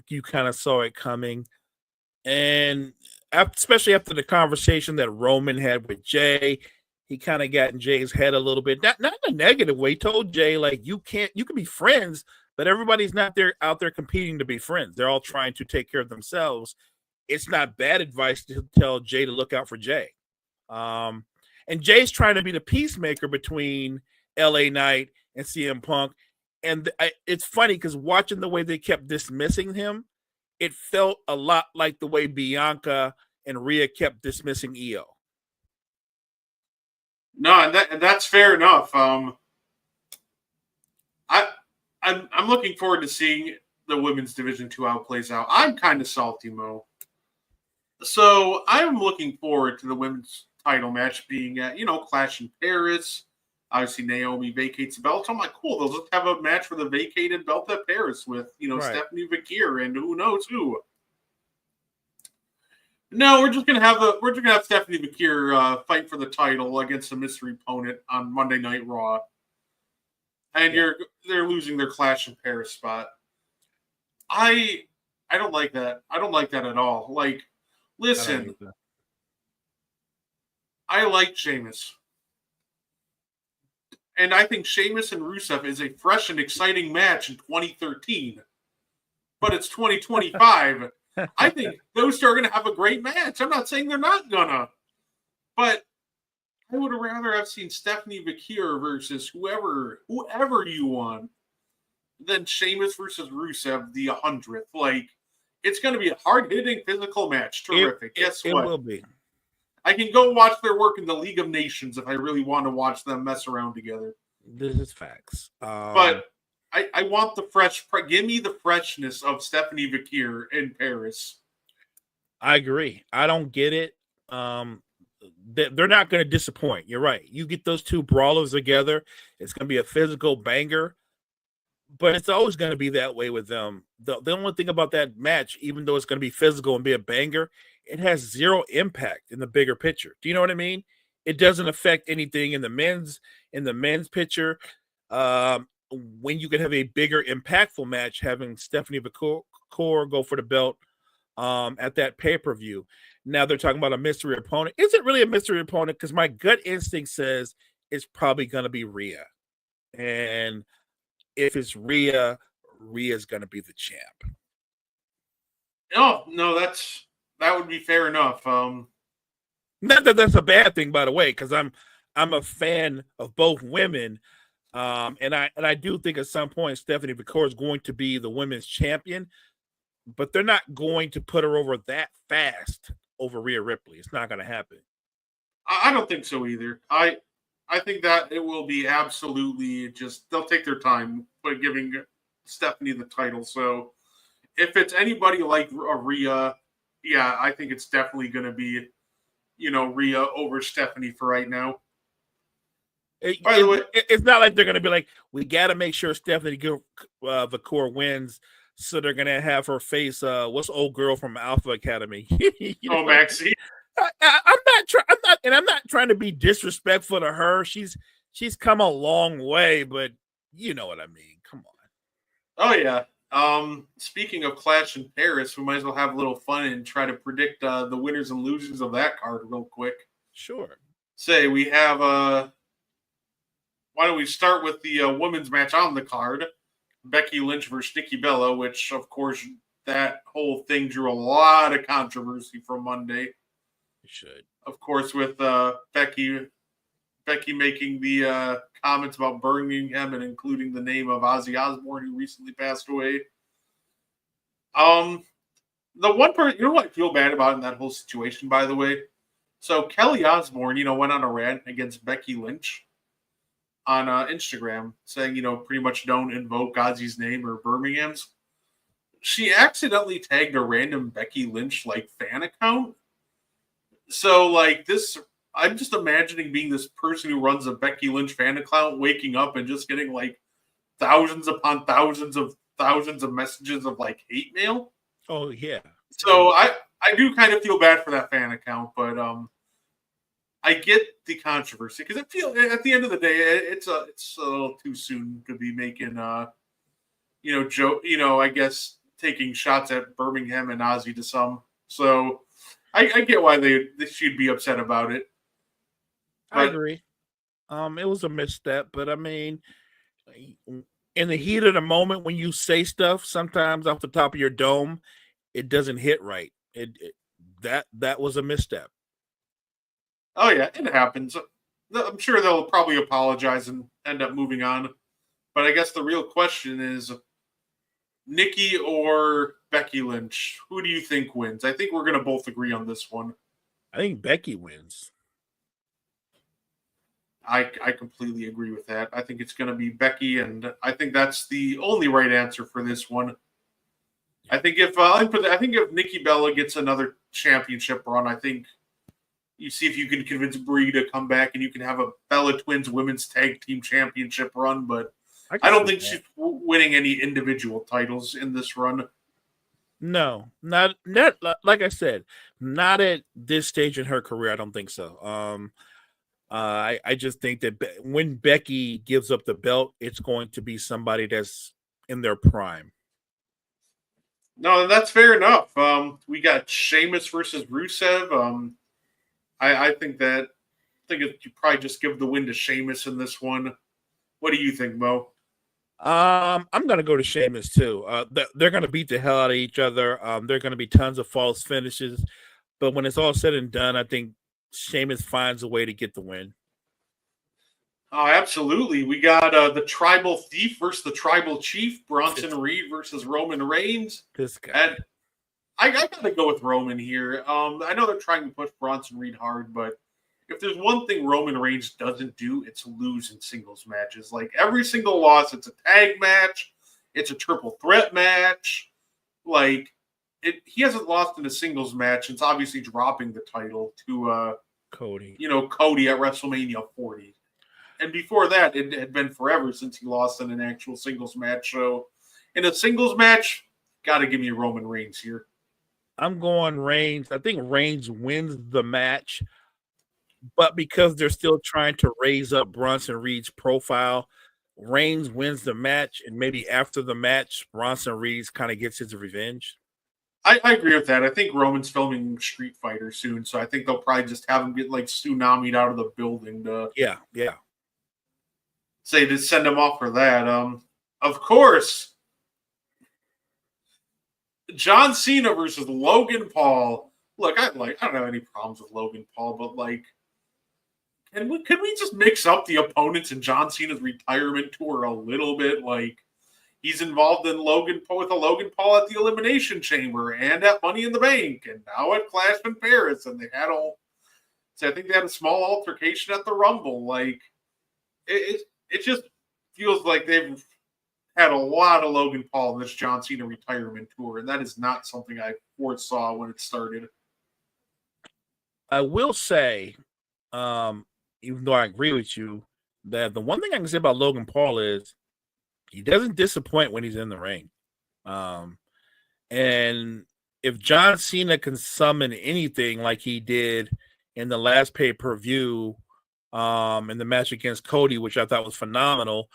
You kind of saw it coming. And especially after the conversation that Roman had with Jay, he kind of got in Jay's head a little bit. Not in a negative way. He told Jay, like, you can be friends, but everybody's not out there competing to be friends. They're all trying to take care of themselves. It's not bad advice to tell Jay to look out for Jay. And Jay's trying to be the peacemaker between LA Knight and CM Punk. And it's funny because watching the way they kept dismissing him, it felt a lot like the way Bianca and Rhea kept dismissing EO. No, and that's fair enough. I'm looking forward to seeing the women's division 2 how it plays out. I'm kind of salty, Mo. So I'm looking forward to the women's title match being at, Clash in Paris. Obviously, Naomi vacates the belt. I'm like, cool, they'll just have a match for the vacated belt at Paris with, right, Stephanie Vakir and who knows who. No, we're just gonna have Stephanie Vakir fight for the title against a mystery opponent on Monday Night Raw, and they're losing their Clash in Paris spot. I don't like that. I don't like that at all. Like, listen, I like Sheamus. And I think Sheamus and Rusev is a fresh and exciting match in 2013. But it's 2025. I think those two are going to have a great match. I'm not saying they're not going to. But I would have rather have seen Stephanie Vakir versus whoever you want than Sheamus versus Rusev the 100th. Like, it's going to be a hard-hitting physical match. Terrific. Guess what? It will be. I can go watch their work in the League of Nations if I really want to watch them mess around together. This is facts. But I want the fresh. Give me the freshness of Stephanie Vakir in Paris. I agree. I don't get it. They're not going to disappoint. You're right. You get those two brawlers together, it's going to be a physical banger. But it's always going to be that way with them. The only thing about that match, even though it's going to be physical and be a banger, it has zero impact in the bigger picture. Do you know what I mean? It doesn't affect anything in the men's picture. When you can have a bigger, impactful match, having Stephanie Vakir go for the belt at that pay-per-view. Now they're talking about a mystery opponent. Is it really a mystery opponent? Because my gut instinct says it's probably going to be Rhea. And if it's Rhea, Rhea's going to be the champ. No, that would be fair enough. Not that that's a bad thing, by the way, because I'm a fan of both women, and I do think at some point Stephanie Vakir is going to be the women's champion, but they're not going to put her over that fast over Rhea Ripley. It's not going to happen. I don't think so either. I think that it will be absolutely just they'll take their time by giving Stephanie the title. So if it's anybody like Rhea, yeah, I think it's definitely going to be, Rhea over Stephanie for right now. By the way, It's not like they're going to be like, we got to make sure Stephanie Vacour wins, so they're going to have her face what's old girl from Alpha Academy? Maxie. I'm not trying to be disrespectful to her. She's come a long way, but you know what I mean. Come on. Oh yeah. Speaking of Clash in Paris, we might as well have a little fun and try to predict the winners and losers of that card real quick. Sure. Say we have why don't we start with the women's match on the card? Becky Lynch versus Nikki Bella, which of course that whole thing drew a lot of controversy from Monday. You should. Of course, with Becky making the comments about Birmingham and including the name of Ozzy Osbourne, who recently passed away. The one person, you know what I feel bad about in that whole situation, by the way? So Kelly Osbourne, went on a rant against Becky Lynch on Instagram, saying, pretty much don't invoke Ozzy's name or Birmingham's. She accidentally tagged a random Becky Lynch fan account. So this, I'm just imagining being this person who runs a Becky Lynch fan account, waking up and just getting thousands upon thousands of messages of hate mail. Oh yeah. So I do kind of feel bad for that fan account, but I get the controversy because I feel at the end of the day it's a little too soon to be making I guess taking shots at Birmingham and Ozzy to some. So I get why they should be upset about it. But I agree. It was a misstep, but I mean, in the heat of the moment when you say stuff, sometimes off the top of your dome, it doesn't hit right. That was a misstep. Oh yeah, it happens. I'm sure they'll probably apologize and end up moving on. But I guess the real question is, Nikki or Becky Lynch? Who do you think wins? I think we're going to both agree on this one. I think Becky wins. I completely agree with that. I think it's going to be Becky, and I think that's the only right answer for this one. I think if Nikki Bella gets another championship run, I think you see if you can convince Brie to come back and you can have a Bella Twins women's tag team championship run, but I don't think she's winning any individual titles in this run. No, not like I said, not at this stage in her career. I don't think so. I just think that when Becky gives up the belt, it's going to be somebody that's in their prime. No, that's fair enough. We got Sheamus versus Rusev. I think you probably just give the win to Sheamus in this one. What do you think, Mo? I'm going to go to Sheamus too. They're going to beat the hell out of each other. There are going to be tons of false finishes, but when it's all said and done, I think Sheamus finds a way to get the win. Oh, absolutely. We got the Tribal Thief versus the Tribal Chief, Bronson Reed versus Roman Reigns. This guy. And I got to go with Roman here. I know they're trying to push Bronson Reed hard, but if there's one thing Roman Reigns doesn't do, it's lose in singles matches. Every single loss, it's a tag match. It's a triple threat match. He hasn't lost in a singles match since obviously dropping the title to Cody. Cody at WrestleMania 40. And before that, it had been forever since he lost in an actual singles match. So in a singles match, got to give me Roman Reigns here. I'm going Reigns. I think Reigns wins the match, but because they're still trying to raise up Bronson Reed's profile, Reigns wins the match, and maybe after the match, Bronson Reed kind of gets his revenge. I agree with that. I think Roman's filming Street Fighter soon, so I think they'll probably just have him get tsunami'd out of the building to to send him off for that. Of course, John Cena versus Logan Paul. Look, I don't have any problems with Logan Paul, but can we just mix up the opponents in John Cena's retirement tour a little bit? He's involved in Logan Paul with a Logan Paul at the Elimination Chamber and at Money in the Bank, and now at Clash in Paris, and I think they had a small altercation at the Rumble. It just feels like they've had a lot of Logan Paul in this John Cena retirement tour, and that is not something I foresaw when it started. I will say, even though I agree with you, that the one thing I can say about Logan Paul is he doesn't disappoint when he's in the ring. And if John Cena can summon anything like he did in the last pay-per-view, in the match against Cody, which I thought was phenomenal,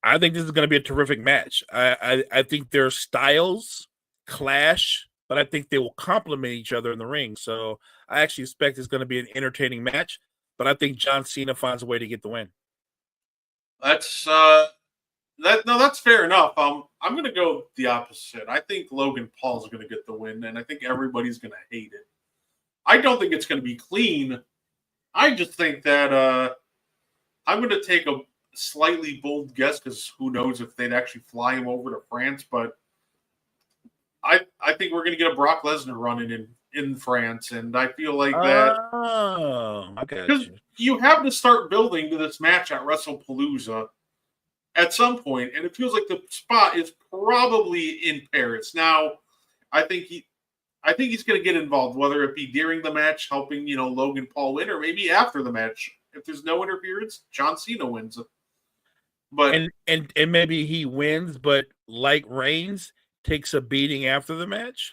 I think this is going to be a terrific match. I think their styles clash, but I think they will complement each other in the ring. So I actually expect it's going to be an entertaining match, but I think John Cena finds a way to get the win. That's that's fair enough. I'm going to go the opposite. I think Logan Paul's going to get the win, and I think everybody's going to hate it. I don't think it's going to be clean. I just think that I'm going to take a slightly bold guess, because who knows if they'd actually fly him over to France, but I think we're going to get a Brock Lesnar running in France, and I feel like that. Oh, I got Because you have to start building to this match at WrestlePalooza at some point, and it feels like the spot is probably in Paris. Now, I think he's going to get involved, whether it be during the match, helping Logan Paul win, or maybe after the match. If there's no interference, John Cena wins. But and maybe he wins, but like Reigns, takes a beating after the match.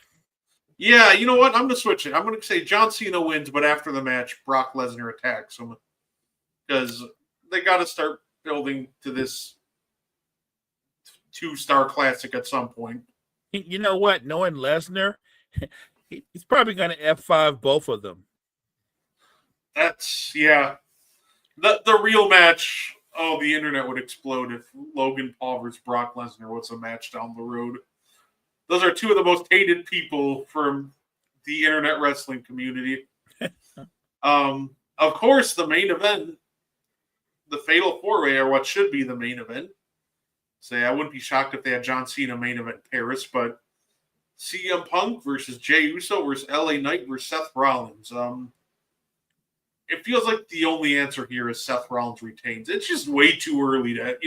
yeah, you know what? I'm going to switch it. I'm going to say John Cena wins, but after the match, Brock Lesnar attacks him, because they got to start building to this 2-star classic at some point. You know what? Knowing Lesnar, he's probably going to F5 both of them. That's the real match. Oh, the internet would explode if Logan Paul versus Brock Lesnar was a match down the road. Those are two of the most hated people from the internet wrestling community. Of course, the main event, the Fatal 4-Way, are what should be the main event. I wouldn't be shocked if they had John Cena main event Paris, but CM Punk versus Jey Uso versus LA Knight versus Seth Rollins. It feels like the only answer here is Seth Rollins retains. It's just way too early to,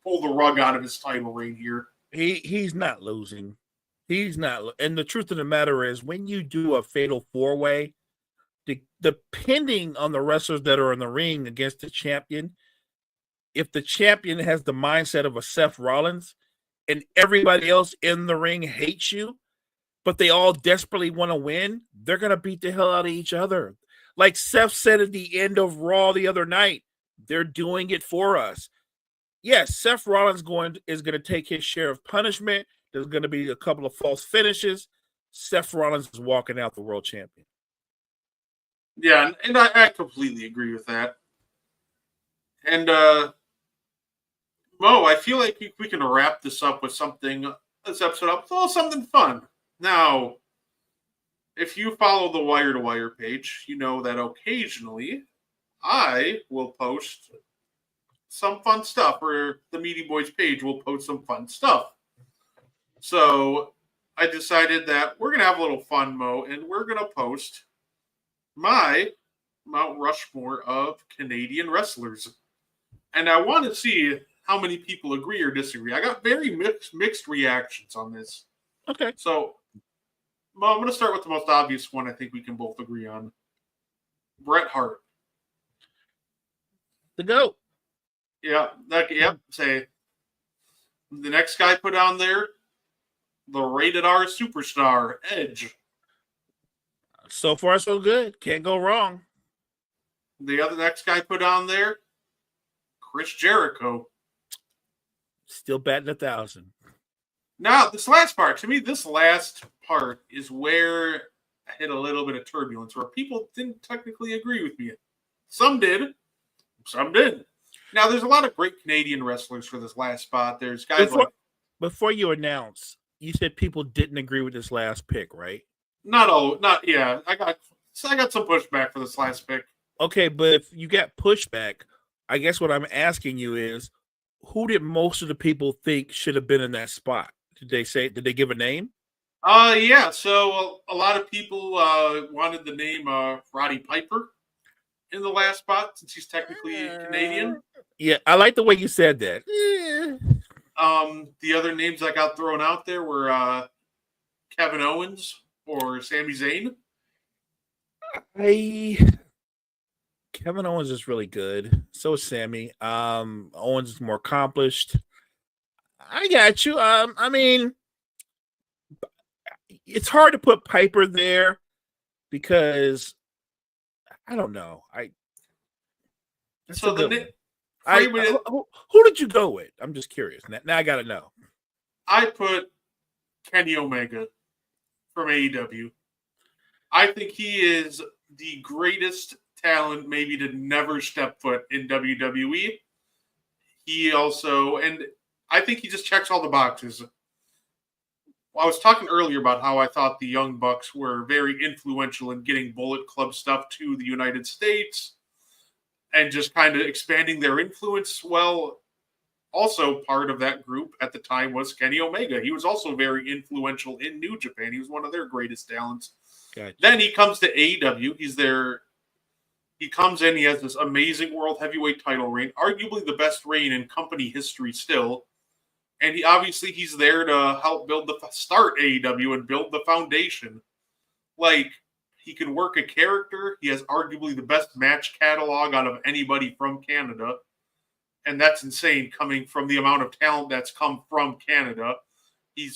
pull the rug out of his title reign here. He's not losing. He's not. And the truth of the matter is, when you do a Fatal 4-Way, depending on the wrestlers that are in the ring against the champion, if the champion has the mindset of a Seth Rollins and everybody else in the ring hates you, but they all desperately want to win, they're going to beat the hell out of each other. Like Seth said at the end of Raw the other night, they're doing it for us. Yes, Seth Rollins is going to take his share of punishment. There's going to be a couple of false finishes. Seth Rollins is walking out the world champion. Yeah, and I completely agree with that. And Mo, I feel like we can wrap this up with this episode up with a little something fun. Now, if you follow the Wire to Wire page, you know that occasionally I will post some fun stuff, or the Meaty Boyz page will post some fun stuff. So I decided that we're going to have a little fun, Mo, and we're going to post my Mount Rushmore of Canadian wrestlers. And I want to see how many people agree or disagree. I got very mixed reactions on this. Okay. So, Mo, I'm going to start with the most obvious one I think we can both agree on. Bret Hart. The GOAT. Yeah. Say the next guy put on there, the rated R superstar, Edge. So far, so good. Can't go wrong. The next guy put on there, Chris Jericho. Still batting 1,000. Now, this last part is where I hit a little bit of turbulence, where people didn't technically agree with me. Some did, some didn't. Now, there's a lot of great Canadian wrestlers for this last spot. There's guys before you announce, you said people didn't agree with this last pick, right? I got some pushback for this last pick. Okay, but if you got pushback, I guess what I'm asking you is, who did most of the people think should have been in that spot? Did they give a name? Yeah. So a lot of people wanted the name Roddy Piper in the last spot, since he's technically Canadian. Yeah, I like the way you said that. The other names that got thrown out there were Kevin Owens or Sami Zayn. Kevin Owens is really good. So is Sammy. Owens is more accomplished. I got you. I mean, it's hard to put Piper there because I don't know. That's So a good the one. Who did you go with? I'm just curious. Now I got to know. I put Kenny Omega from AEW. I think he is the greatest talent maybe to never step foot in WWE. He also, and I think he just checks all the boxes. I was talking earlier about how I thought the Young Bucks were very influential in getting Bullet Club stuff to the United States and just kind of expanding their influence. Well, also part of that group at the time was Kenny Omega. He was also very influential in New Japan. He was one of their greatest talents. Gotcha. Then he comes to AEW. He's there. He comes in. He has this amazing world heavyweight title reign, arguably the best reign in company history still. And he's there to help start AEW and build the foundation. Like, he can work a character. He has arguably the best match catalog out of anybody from Canada. And that's insane coming from the amount of talent that's come from Canada. He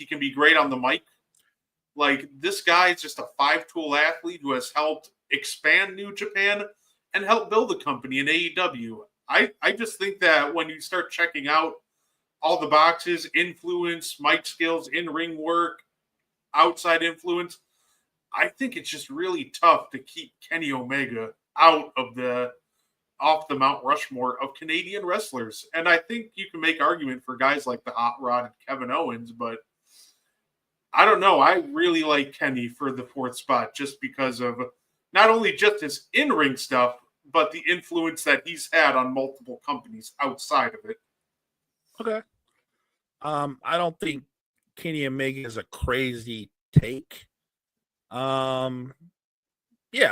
can be great on the mic. Like, this guy is just a 5-tool athlete who has helped expand New Japan and help build the company in AEW. I just think that when you start checking out all the boxes, influence, mic skills, in-ring work, outside influence, I think it's just really tough to keep Kenny Omega off the Mount Rushmore of Canadian wrestlers. And I think you can make argument for guys like the Hot Rod and Kevin Owens, but I don't know. I really like Kenny for the 4th spot just because of not only just his in-ring stuff, but the influence that he's had on multiple companies outside of it. Okay. I don't think Kenny Omega is a crazy take. Yeah,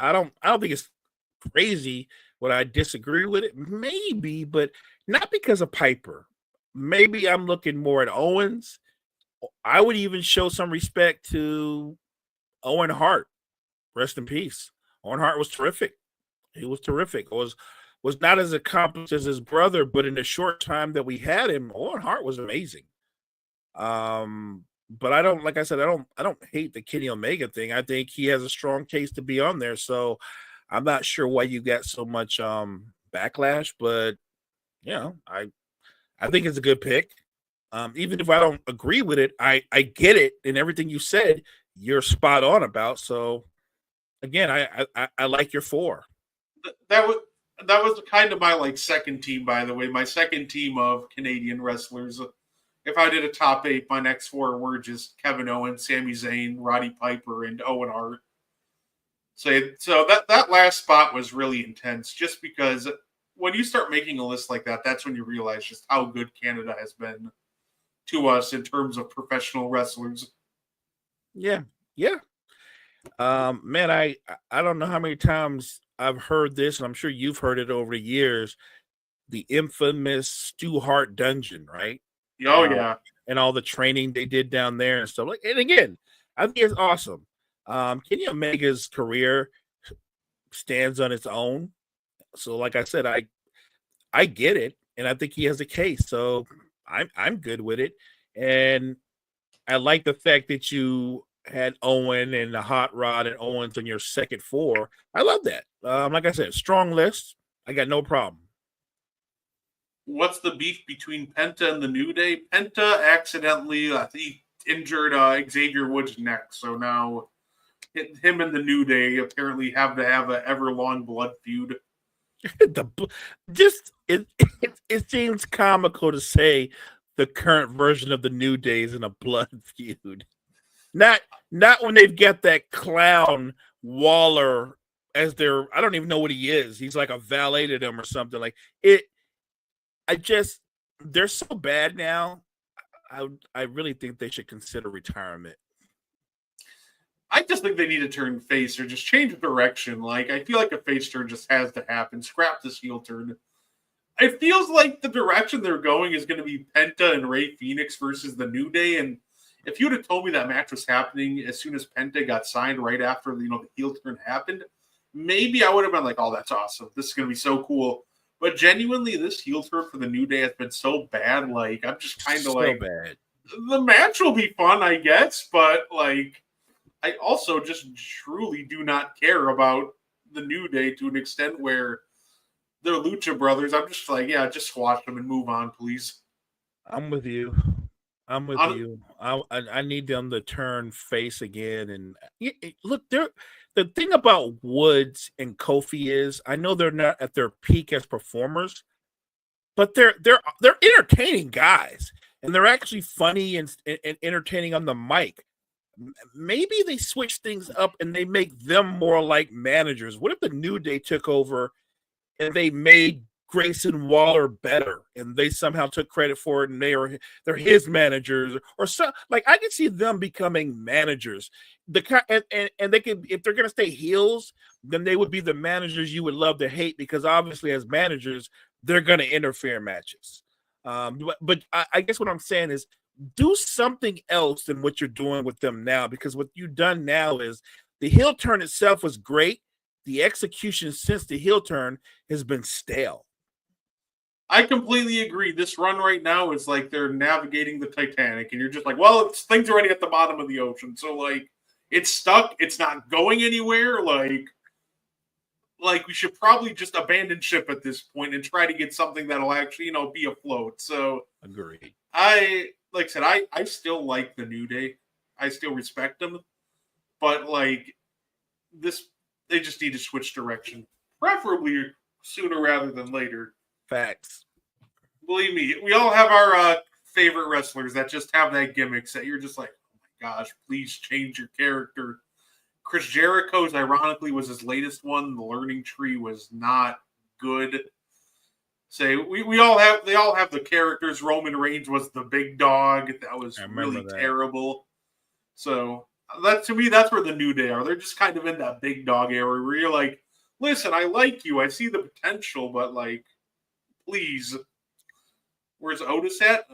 I don't think it's crazy. Would I disagree with it? Maybe, but not because of Piper. Maybe I'm looking more at Owens. I would even show some respect to Owen Hart. Rest in peace. Owen Hart was terrific. He was terrific. Was not as accomplished as his brother, but in the short time that we had him, Owen Hart was amazing. But I don't, like I said, I don't hate the Kenny Omega thing. I think he has a strong case to be on there. So I'm not sure why you got so much backlash, but I think it's a good pick. Even if I don't agree with it, I get it, and everything you said, you're spot on about. So again, I like your 4. That was kind of my second team, by the way. My second team of Canadian wrestlers. If I did a top 8, my next 4 were just Kevin Owens, Sami Zayn, Roddy Piper, and Owen Hart. So that last spot was really intense, just because when you start making a list like that, that's when you realize just how good Canada has been to us in terms of professional wrestlers. Yeah. Man, I don't know how many times I've heard this, and I'm sure you've heard it over the years. The infamous Stu Hart dungeon, right? Oh, yeah. And all the training they did down there and stuff. And again, I think it's awesome. Kenny Omega's career stands on its own. So, like I said, I get it, and I think he has a case. So I'm good with it. And I like the fact that you had Owen and the Hot Rod and Owens on your second 4. I love that. Like I said, strong list. I got no problem. What's the beef between Penta and the New Day? Penta accidentally, he injured Xavier Woods' neck, so now him and the New Day apparently have to have an ever-long blood feud. It seems comical to say the current version of the New Day is in a blood feud. Not when they've got that clown Waller as their, I don't even know what he is. He's like a valet to them or something like it. They're so bad now. I really think they should consider retirement. I just think they need to turn face or just change the direction. I feel like a face turn just has to happen. Scrap this heel turn. It feels like the direction they're going is going to be Penta and Rey Fenix versus the New Day. And if you'd have told me that match was happening as soon as Penta got signed right after the heel turn happened, maybe I would have been like, oh, that's awesome. This is going to be so cool. But genuinely, this heel turn for the New Day has been so bad. Like, I'm just kind of So like, bad. the match will be fun, I guess. But, like, I also just truly do not care about the New Day to an extent where they're Lucha Brothers. I'm just like, yeah, just squash them and move on, please. I'm with you. I'm with you. I need them to turn face again. And look, the thing about Woods and Kofi is, I know they're not at their peak as performers, but they're entertaining guys, and they're actually funny and entertaining on the mic. Maybe they switch things up and they make them more like managers. What if the New Day took over and they made Grayson Waller better, and they somehow took credit for it, and they're his managers, or so? Like, I can see them becoming managers. And they could, if they're going to stay heels, then they would be the managers you would love to hate, because obviously as managers they're going to interfere in matches. But I guess what I'm saying is, do something else than what you're doing with them now, because what you've done now is, the heel turn itself was great. The execution since the heel turn has been stale. I completely agree. This run right now is like they're navigating the Titanic, and you're just like, well, things are already at the bottom of the ocean. So, like, it's stuck. It's not going anywhere. Like we should probably just abandon ship at this point and try to get something that'll actually, be afloat. So, Agreed. like I said, I still like the New Day. I still respect them. But, like, they just need to switch direction. Preferably sooner rather than later. Facts. Believe me, we all have our favorite wrestlers that just have that gimmicks that you're just like, oh my gosh, please change your character. Chris Jericho's, ironically, was his latest one. The Learning Tree was not good. They all have the characters. Roman Reigns was the big dog. That was really terrible. So to me, that's where the New Day are. They're just kind of in that big dog area where you're like, listen, I like you. I see the potential, but, like, please. Where's Otis at?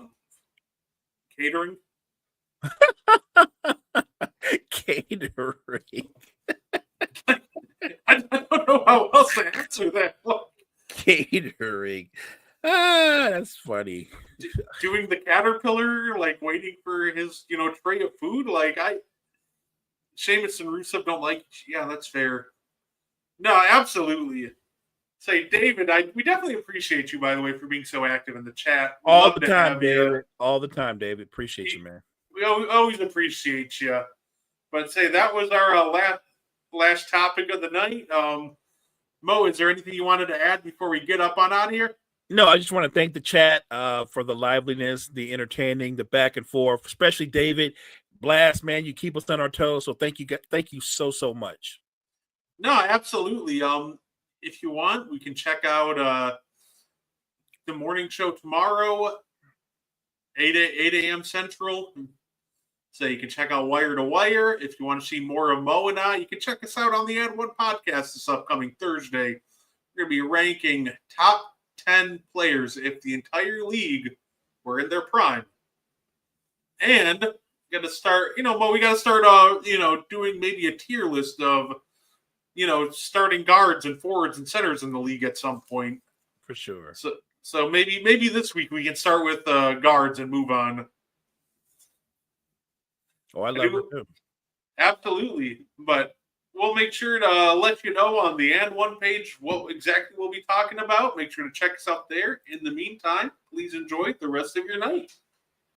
Catering? Catering. I don't know how else to answer that. Catering. That's funny. Doing the caterpillar, like waiting for his, tray of food. Like, Sheamus and Rusev don't like. Yeah, that's fair. No, absolutely. Say, David, we definitely appreciate you, by the way, for being so active in the chat. All the time, David. All the time, David. Appreciate you, man. We always appreciate you. But say, that was our last topic of the night. Mo, is there anything you wanted to add before we get up on out of here? No, I just want to thank the chat for the liveliness, the entertaining, the back and forth, especially David. Blast, man, you keep us on our toes. So thank you so much. No, absolutely. If you want, we can check out the morning show tomorrow, 8 a.m. Central. So you can check out Wire to Wire. If you want to see more of Mo and I, you can check us out on the Ad One podcast this upcoming Thursday. We're going to be ranking top 10 players if the entire league were in their prime. And got to start, Mo, we got to start, doing maybe a tier list of, starting guards and forwards and centers in the league at some point. For sure. So maybe this week we can start with guards and move on. Oh, I love it too. Absolutely. But we'll make sure to let you know on the And One page what exactly we'll be talking about. Make sure to check us out there. In the meantime, please enjoy the rest of your night.